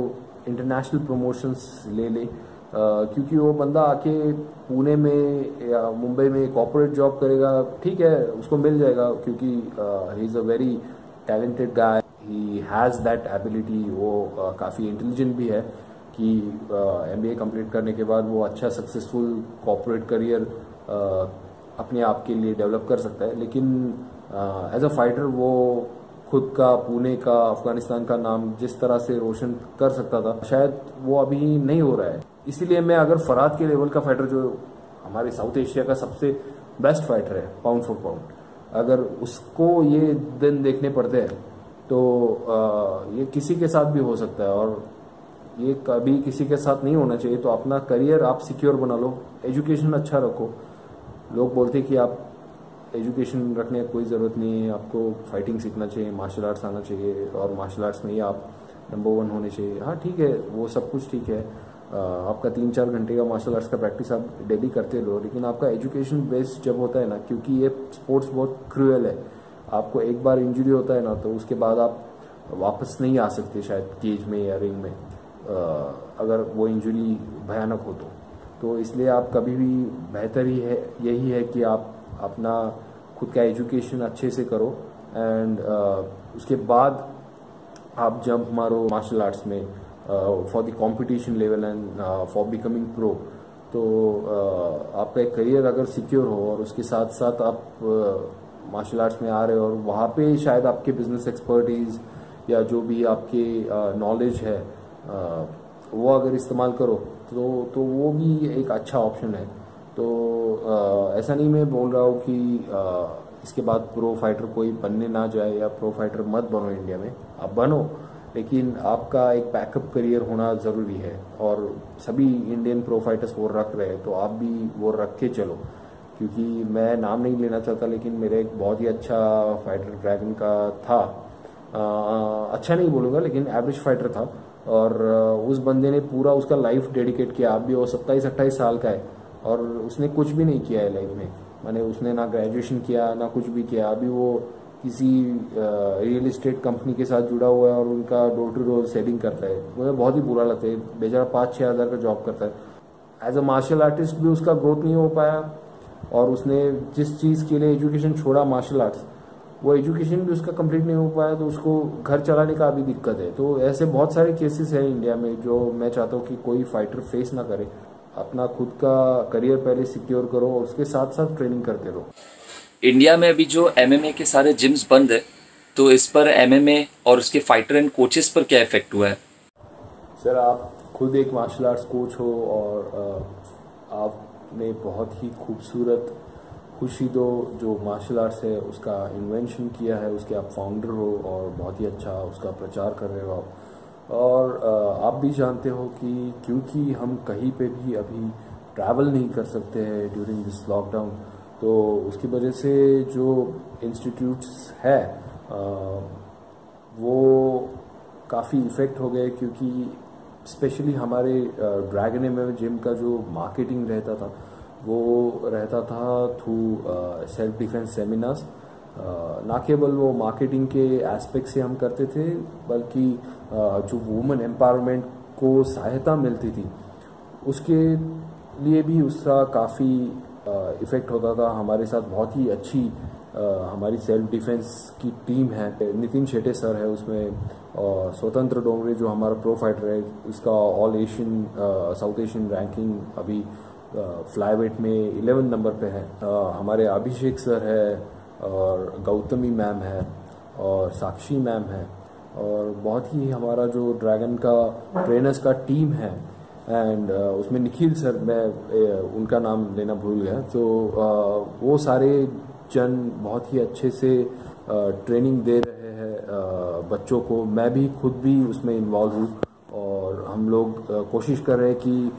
इंटरनेशनल प्रमोशंस ले ले, क्योंकि वो बंदा आके पुणे में या मुंबई में कॉर्पोरेट जॉब करेगा, ठीक है, उसको मिल जाएगा, क्योंकि he is a very talented guy, he has that ability. वो काफ़ी इंटेलिजेंट भी है कि MBA कंप्लीट करने के बाद वो अच्छा सक्सेसफुल कॉर्पोरेट करियर अपने आप के लिए डेवलप कर सकता है। लेकिन एज अ फाइटर वो खुद का, पुणे का, अफगानिस्तान का नाम जिस तरह से रोशन कर सकता था, शायद वो अभी नहीं हो रहा है। इसीलिए मैं अगर फरहाद के लेवल का फाइटर, जो हमारे साउथ एशिया का सबसे बेस्ट फाइटर है पाउंड फॉर पाउंड, अगर उसको ये दिन देखने पड़ते हैं तो ये किसी के साथ भी हो सकता है, और ये कभी किसी के साथ नहीं होना चाहिए। तो अपना करियर आप सिक्योर बना लो, एजुकेशन अच्छा रखो। लोग बोलते कि आप एजुकेशन रखने की कोई ज़रूरत नहीं है, आपको फाइटिंग सीखना चाहिए, मार्शल आर्ट्स आना चाहिए, और मार्शल आर्ट्स में ही आप नंबर 1 होने चाहिए। हाँ ठीक है, वो सब कुछ ठीक है, आपका 3-4 घंटे का मार्शल आर्ट्स का प्रैक्टिस आप डेली करते रहो, लेकिन आपका एजुकेशन बेस्ड जब होता है ना, क्योंकि ये स्पोर्ट्स बहुत क्रूएल है, आपको एक बार इंजरी होता है ना तो उसके बाद आप वापस नहीं आ सकते शायद केज में या रिंग में, अगर वो इंजरी भयानक हो तो इसलिए आप कभी भी बेहतर ही है यही है कि आप अपना खुद का एजुकेशन अच्छे से करो, एंड उसके बाद आप जंप मारो मार्शल आर्ट्स में for the competition level and for becoming pro. तो आपका एक करियर अगर सिक्योर हो और उसके साथ साथ आप मार्शल आर्ट्स में आ रहे हो और वहाँ पे शायद आपके बिजनेस एक्सपर्टीज या जो भी आपके नॉलेज है वो अगर इस्तेमाल करो तो वो भी एक अच्छा ऑप्शन है। तो ऐसा नहीं मैं बोल रहा हूँ कि इसके बाद प्रो फाइटर कोई बनने ना जाए या प्रो फाइटर मत बनो इंडिया में, आप बनो, लेकिन आपका एक बैकअप करियर होना ज़रूरी है, और सभी इंडियन प्रो फाइटर्स वो रख रहे हैं तो आप भी वो रख के चलो। क्योंकि मैं नाम नहीं लेना चाहता, लेकिन मेरा एक बहुत ही अच्छा फाइटर ड्रैगन का था, अच्छा नहीं बोलूँगा लेकिन एवरेज फाइटर था, और उस बंदे ने पूरा उसका लाइफ डेडिकेट किया। आप भी वो 27-28 साल का है और उसने कुछ भी नहीं किया है लाइफ में, माने उसने ना ग्रेजुएशन किया ना कुछ भी किया। अभी वो किसी रियल एस्टेट कंपनी के साथ जुड़ा हुआ है और उनका डोर टू डोर सेलिंग करता है। मुझे बहुत ही बुरा लगता है, बेचारा 5-6 हज़ार का जॉब करता है। एज अ मार्शल आर्टिस्ट भी उसका ग्रोथ नहीं हो पाया, और उसने जिस चीज़ के लिए एजुकेशन छोड़ा मार्शल आर्ट्स, वो एजुकेशन भी उसका कंप्लीट नहीं हो पाया, तो उसको घर चलाने का अभी दिक्कत है। तो ऐसे बहुत सारे केसेस हैं इंडिया में जो मैं चाहता हूँ कि कोई फाइटर फेस ना करे। अपना खुद का करियर पहले सिक्योर करो और उसके साथ साथ ट्रेनिंग करते रहो। इंडिया में अभी जो MMA के सारे जिम्स बंद है, तो इस पर MMA और उसके फाइटर एंड कोचेस पर क्या इफेक्ट हुआ है? सर, आप खुद एक मार्शल आर्ट्स कोच हो और आपने बहुत ही खूबसूरत खुशीदो जो मार्शल आर्ट्स है उसका इन्वेंशन किया है, उसके आप फाउंडर हो और बहुत ही अच्छा उसका प्रचार कर रहे हो आप। और आप भी जानते हो कि क्योंकि हम कहीं पे भी अभी ट्रैवल नहीं कर सकते हैं ड्यूरिंग दिस लॉकडाउन, तो उसकी वजह से जो इंस्टीट्यूट्स है वो काफ़ी इफ़ेक्ट हो गए, क्योंकि स्पेशली हमारे ड्रैगन एमएमए जिम का जो मार्केटिंग रहता था वो रहता था थ्रू सेल्फ डिफेंस सेमिनार्स। ना केवल वो मार्केटिंग के एस्पेक्ट से हम करते थे, बल्कि जो वुमेन एम्पावरमेंट को सहायता मिलती थी उसके लिए भी उसका काफ़ी इफ़ेक्ट होता था। हमारे साथ बहुत ही अच्छी हमारी सेल्फ डिफेंस की टीम है, नितिन शेटे सर है उसमें, और स्वतंत्र डोंगरे जो हमारा प्रो फाइटर है, उसका all Asian south Asian ranking अभी फ्लाईवेट में 11 नंबर पे है। हमारे अभिषेक सर है और गौतमी मैम है और साक्षी मैम है, और बहुत ही हमारा जो ड्रैगन का ट्रेनर्स का टीम है, एंड उसमें निखिल सर, मैं उनका नाम लेना भूल गया, तो वो सारे जन बहुत ही अच्छे से ट्रेनिंग दे रहे हैं बच्चों को। मैं भी खुद भी उसमें इन्वॉल्व हूँ, और हम लोग कोशिश कर रहे हैं कि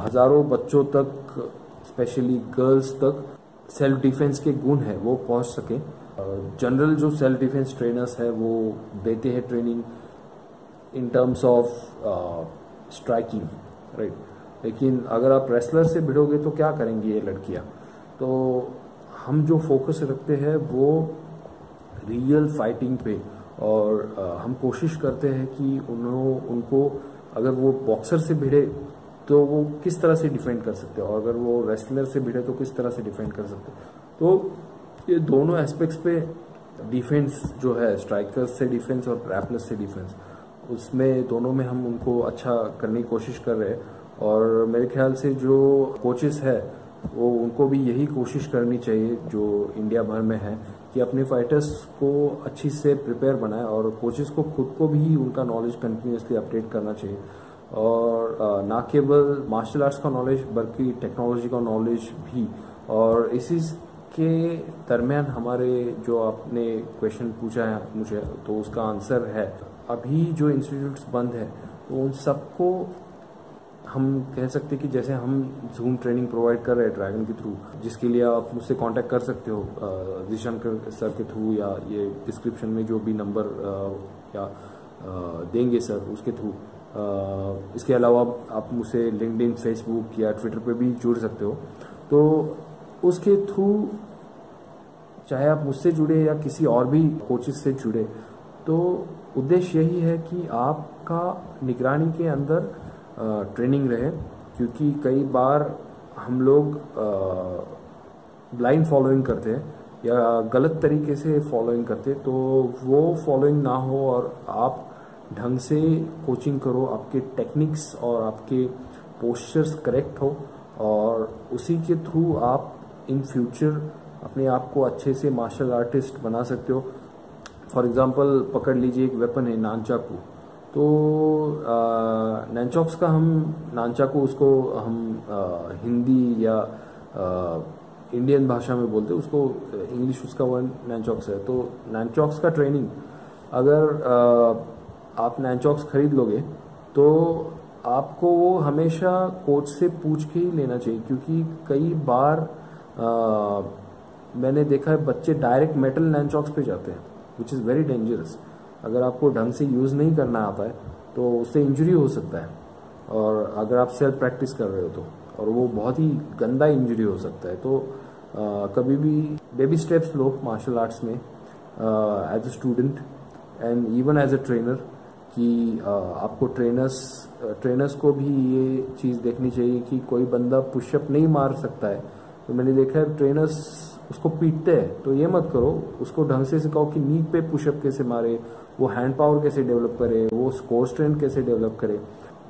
हज़ारों बच्चों तक, स्पेशली गर्ल्स तक सेल्फ डिफेंस के गुण है वो पहुँच सके। जनरल जो सेल्फ डिफेंस ट्रेनर्स है वो देते हैं training in terms of striking, right. लेकिन अगर आप रेसलर से भिड़ोगे तो क्या करेंगी ये लड़कियां? तो हम जो फोकस रखते हैं वो रियल फाइटिंग पे, और हम कोशिश करते हैं कि उनको अगर वो बॉक्सर से भिड़े तो वो किस तरह से डिफेंड कर सकते हैं, और अगर वो रेसलर से भिड़े तो किस तरह से डिफेंड कर सकते हैं। तो ये दोनों एस्पेक्ट्स पे डिफेंस जो है, स्ट्राइकर्स से डिफेंस और ग्रैपलर्स से डिफेंस, उसमें दोनों में हम उनको अच्छा करने की कोशिश कर रहे हैं। और मेरे ख्याल से जो कोचेस है वो उनको भी यही कोशिश करनी चाहिए जो इंडिया भर में है, कि अपने फाइटर्स को अच्छी से प्रिपेयर बनाए, और कोचेस को खुद को भी उनका नॉलेज कंटिन्यूसली अपडेट करना चाहिए। और ना केवल मार्शल आर्ट्स का नॉलेज बल्कि टेक्नोलॉजी का नॉलेज भी। और इसी के दरमियान हमारे जो आपने क्वेश्चन पूछा है मुझे, तो उसका आंसर है अभी जो इंस्टीट्यूट्स बंद है तो उन सबको हम कह सकते हैं कि जैसे हम जूम ट्रेनिंग प्रोवाइड कर रहे हैं ड्रैगन के थ्रू, जिसके लिए आप मुझसे कांटेक्ट कर सकते हो जिशान सर के थ्रू, या ये डिस्क्रिप्शन में जो भी नंबर या देंगे सर उसके थ्रू। इसके अलावा आप मुझसे लिंक्डइन, फेसबुक या ट्विटर पे भी जुड़ सकते हो। तो उसके थ्रू चाहे आप मुझसे जुड़े या किसी और भी कोचेस से जुड़े, तो उद्देश्य यही है कि आपका निगरानी के अंदर ट्रेनिंग रहे, क्योंकि कई बार हम लोग ब्लाइंड फॉलोइंग करते हैं या गलत तरीके से फॉलोइंग करते हैं, तो वो फॉलोइंग ना हो और आप ढंग से कोचिंग करो, आपके टेक्निक्स और आपके पोस्चर्स करेक्ट हो, और उसी के थ्रू आप इन फ्यूचर अपने आप को अच्छे से मार्शल आर्टिस्ट बना सकते हो। फॉर एग्जांपल पकड़ लीजिए, एक वेपन है नानचाकू, तो नैनचॉक्स का हम नानचाकू उसको हम हिंदी या इंडियन भाषा में बोलते हैं, उसको इंग्लिश उसका वर्ड नैनचॉक्स है। तो नैनचॉक्स का ट्रेनिंग अगर आप नैनचॉक्स खरीद लोगे तो आपको वो हमेशा कोच से पूछ के ही लेना चाहिए, क्योंकि कई बार मैंने देखा है बच्चे डायरेक्ट मेटल नैनचॉक्स पे जाते हैं, विच इज़ वेरी डेंजरस। अगर आपको ढंग से यूज़ नहीं करना आता है तो उससे इंजरी हो सकता है, और अगर आप सेल्फ प्रैक्टिस कर रहे हो तो, और वो बहुत ही गंदा इंजरी हो सकता है। तो कभी भी बेबी स्टेप्स लो मार्शल आर्ट्स में as a student and even as a trainer, कि आपको ट्रेनर्स को भी ये चीज़ देखनी चाहिए कि कोई बंदा पुशअप नहीं मार सकता है, तो मैंने देखा है ट्रेनर्स उसको पीटते हैं, तो ये मत करो, उसको ढंग से सिखाओ कि नी पे पुशअप कैसे मारे, वो हैंड पावर कैसे डेवलप करे, वो स्कोर स्ट्रेंथ कैसे डेवलप करे।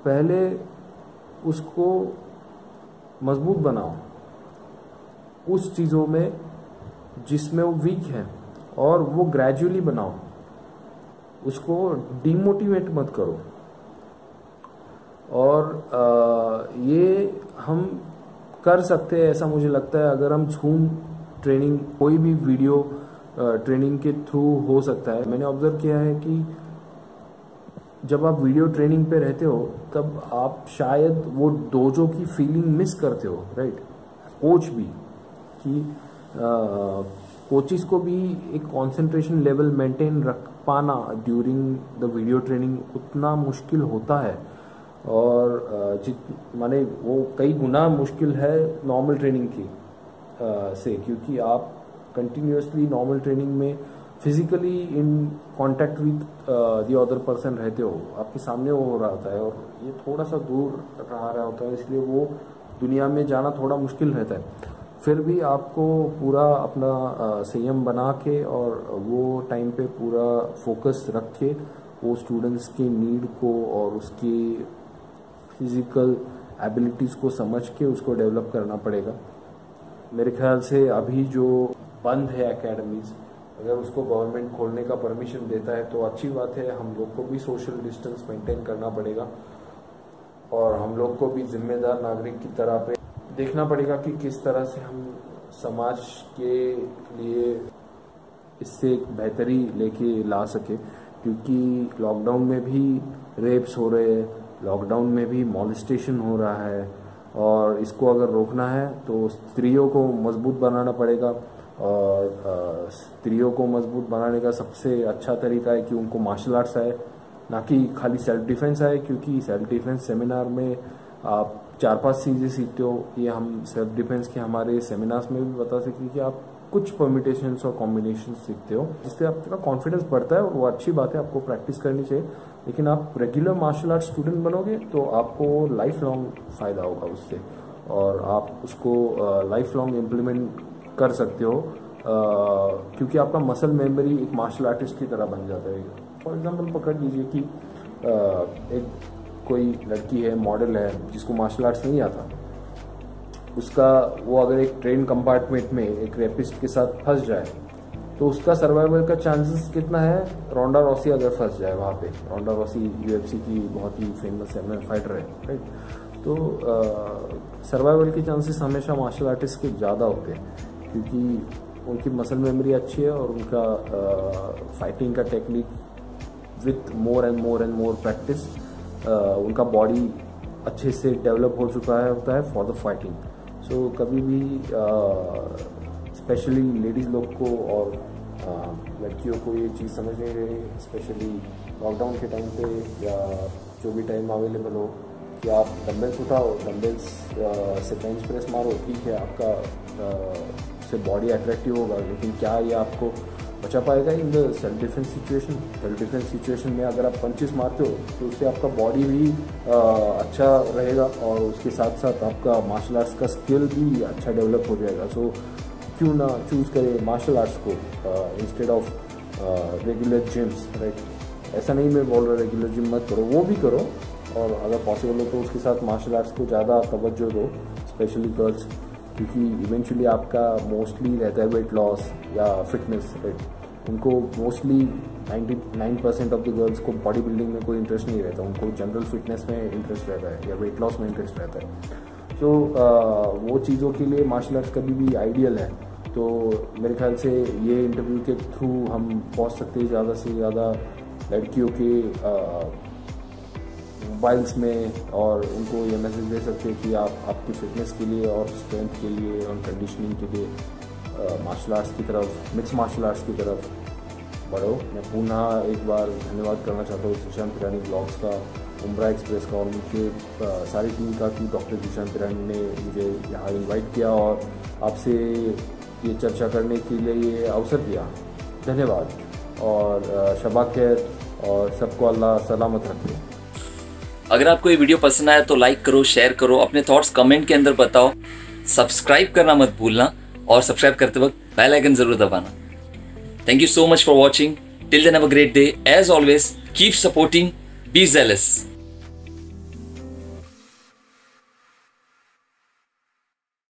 पहले उसको मजबूत बनाओ उस चीज़ों में जिसमें वो वीक है, और वो ग्रेजुअली बनाओ, उसको डिमोटिवेट मत करो। और ये हम कर सकते हैं, ऐसा मुझे लगता है, अगर हम जूम ट्रेनिंग, कोई भी वीडियो ट्रेनिंग के थ्रू हो सकता है। मैंने ऑब्जर्व किया है कि जब आप वीडियो ट्रेनिंग पे रहते हो तब आप शायद वो डोजो की फीलिंग मिस करते हो, राइट। कोच भी कि कोचिस को भी एक कंसंट्रेशन लेवल मेंटेन रख पाना ड्यूरिंग द वीडियो ट्रेनिंग उतना मुश्किल होता है, और माने वो कई गुना मुश्किल है नॉर्मल ट्रेनिंग की से, क्योंकि आप कंटिन्यूसली नॉर्मल ट्रेनिंग में physically in contact with the other person रहते हो, आपके सामने वो हो रहा होता है, और ये थोड़ा सा दूर रहा होता है, इसलिए वो दुनिया में जाना थोड़ा मुश्किल रहता है। फिर भी आपको पूरा अपना संयम बना के और वो टाइम पे पूरा फोकस रख के वो स्टूडेंट्स के नीड को और उसकी फिजिकल एबिलिटीज़ को समझ के उसको डेवलप करना पड़ेगा। मेरे ख्याल से अभी जो बंद है एकेडमीज, अगर उसको गवर्नमेंट खोलने का परमिशन देता है तो अच्छी बात है। हम लोग को भी सोशल डिस्टेंस मेंटेन करना पड़ेगा और हम लोग को भी जिम्मेदार नागरिक की तरह पे देखना पड़ेगा कि किस तरह से हम समाज के लिए इससे एक बेहतरी लेके ला सके, क्योंकि लॉकडाउन में भी रेप्स हो रहे हैं, लॉकडाउन में भी मॉलेस्टेशन हो रहा है, और इसको अगर रोकना है तो स्त्रियों को मजबूत बनाना पड़ेगा। और स्त्रियों को मजबूत बनाने का सबसे अच्छा तरीका है कि उनको मार्शल आर्ट्स आए, ना कि खाली सेल्फ डिफेंस आए, क्योंकि सेल्फ डिफेंस सेमिनार में आप 4-5 चीज़ें सीखते हो। ये हम सेल्फ डिफेंस के हमारे सेमिनार्स में भी बता सकते हैं कि आप कुछ परमिटेशंस और कॉम्बिनेशन सीखते हो, जिससे आपका कॉन्फिडेंस बढ़ता है, और वो अच्छी बात है, आपको प्रैक्टिस करनी चाहिए। लेकिन आप रेगुलर मार्शल आर्ट स्टूडेंट बनोगे तो आपको लाइफ लॉन्ग फ़ायदा होगा उससे, और आप उसको लाइफ लॉन्ग इम्प्लीमेंट कर सकते हो, क्योंकि आपका मसल मेमोरी एक मार्शल आर्टिस्ट की तरह बन जाता है। फॉर एग्जांपल पकड़ लीजिए कि एक कोई लड़की है, मॉडल है, जिसको मार्शल आर्ट्स नहीं आता, उसका वो अगर एक ट्रेन कंपार्टमेंट में एक रेपिस्ट के साथ फंस जाए तो उसका सर्वाइवल का चांसेस कितना है। रोंडा रॉसी अगर फंस जाए वहाँ पे, रोंडा रॉसी UFC की बहुत ही फेमस MMA फाइटर है, राइट। तो सर्वाइवल के चांसेस हमेशा मार्शल आर्टिस्ट के ज़्यादा होते हैं, क्योंकि उनकी मसल मेमोरी अच्छी है और उनका फाइटिंग का technique with more and more practice उनका बॉडी अच्छे से डेवलप हो चुका है होता है फॉर द फाइटिंग। सो कभी भी स्पेशली लेडीज़ लोग को और लड़कियों को ये चीज़ समझनी चाहिए, स्पेशली लॉकडाउन के टाइम पे या जो भी टाइम अवेलेबल हो, कि आप डंबल्स उठाओ, डंबल्स से बेंच प्रेस मारो, ठीक है, आपका से बॉडी अट्रैक्टिव होगा, लेकिन क्या ये आपको बचा पाएगा in the self defence situation. Self defence situation में अगर आप पंचेस मारते हो तो उससे आपका बॉडी भी अच्छा रहेगा, और उसके साथ साथ आपका मार्शल आर्ट्स का स्किल भी अच्छा डेवलप हो जाएगा। सो क्यों ना चूज़ करें मार्शल आर्ट्स को instead of regular gyms, right. ऐसा नहीं मैं बोल रहा रेगुलर जिम मत करो, वो भी करो, और अगर पॉसिबल हो तो उसके साथ मार्शल आर्ट्स को ज़्यादा तवज्जो दो, स्पेशली गर्ल्स, क्योंकि इवेंचुअली आपका मोस्टली रहता है वेट लॉस या फिटनेस, राइट। उनको मोस्टली 99% ऑफ द गर्ल्स को बॉडी बिल्डिंग में कोई इंटरेस्ट नहीं रहता, उनको जनरल फिटनेस में इंटरेस्ट रहता है या वेट लॉस में इंटरेस्ट रहता है। तो वो चीज़ों के लिए मार्शल आर्ट्स कभी भी आइडियल है। तो मेरे ख्याल से ये इंटरव्यू के थ्रू हम पहुंच सकते हैं ज़्यादा से ज़्यादा लड़कियों के मोबाइल्स में, और उनको ये मैसेज दे सकते हैं कि आप आपकी फिटनेस के लिए और स्ट्रेंथ के लिए और कंडीशनिंग के लिए मार्शल आर्ट्स की तरफ, मिक्स मार्शल आर्ट्स की तरफ बढ़ो। मैं पुनः एक बार धन्यवाद करना चाहता हूँ जीशान पिरानी ब्लॉग्स का, उम्रा एक्सप्रेस का, और उनके सारी टीम का, कि डॉक्टर जीशान पिरानी ने मुझे यहाँ इनवाइट किया और आपसे ये चर्चा करने के लिए ये अवसर दिया। धन्यवाद, और शबा खैर, और सबको अल्लाह सलामत रखे। अगर आपको ये वीडियो पसंद आया तो लाइक करो, शेयर करो, अपने थॉट्स कमेंट के अंदर बताओ, सब्सक्राइब करना मत भूलना, और सब्सक्राइब करते वक्त बेल आइकन जरूर दबाना। Thank you so much for watching. Till then, have a great day. As always, keep supporting. Be zealous.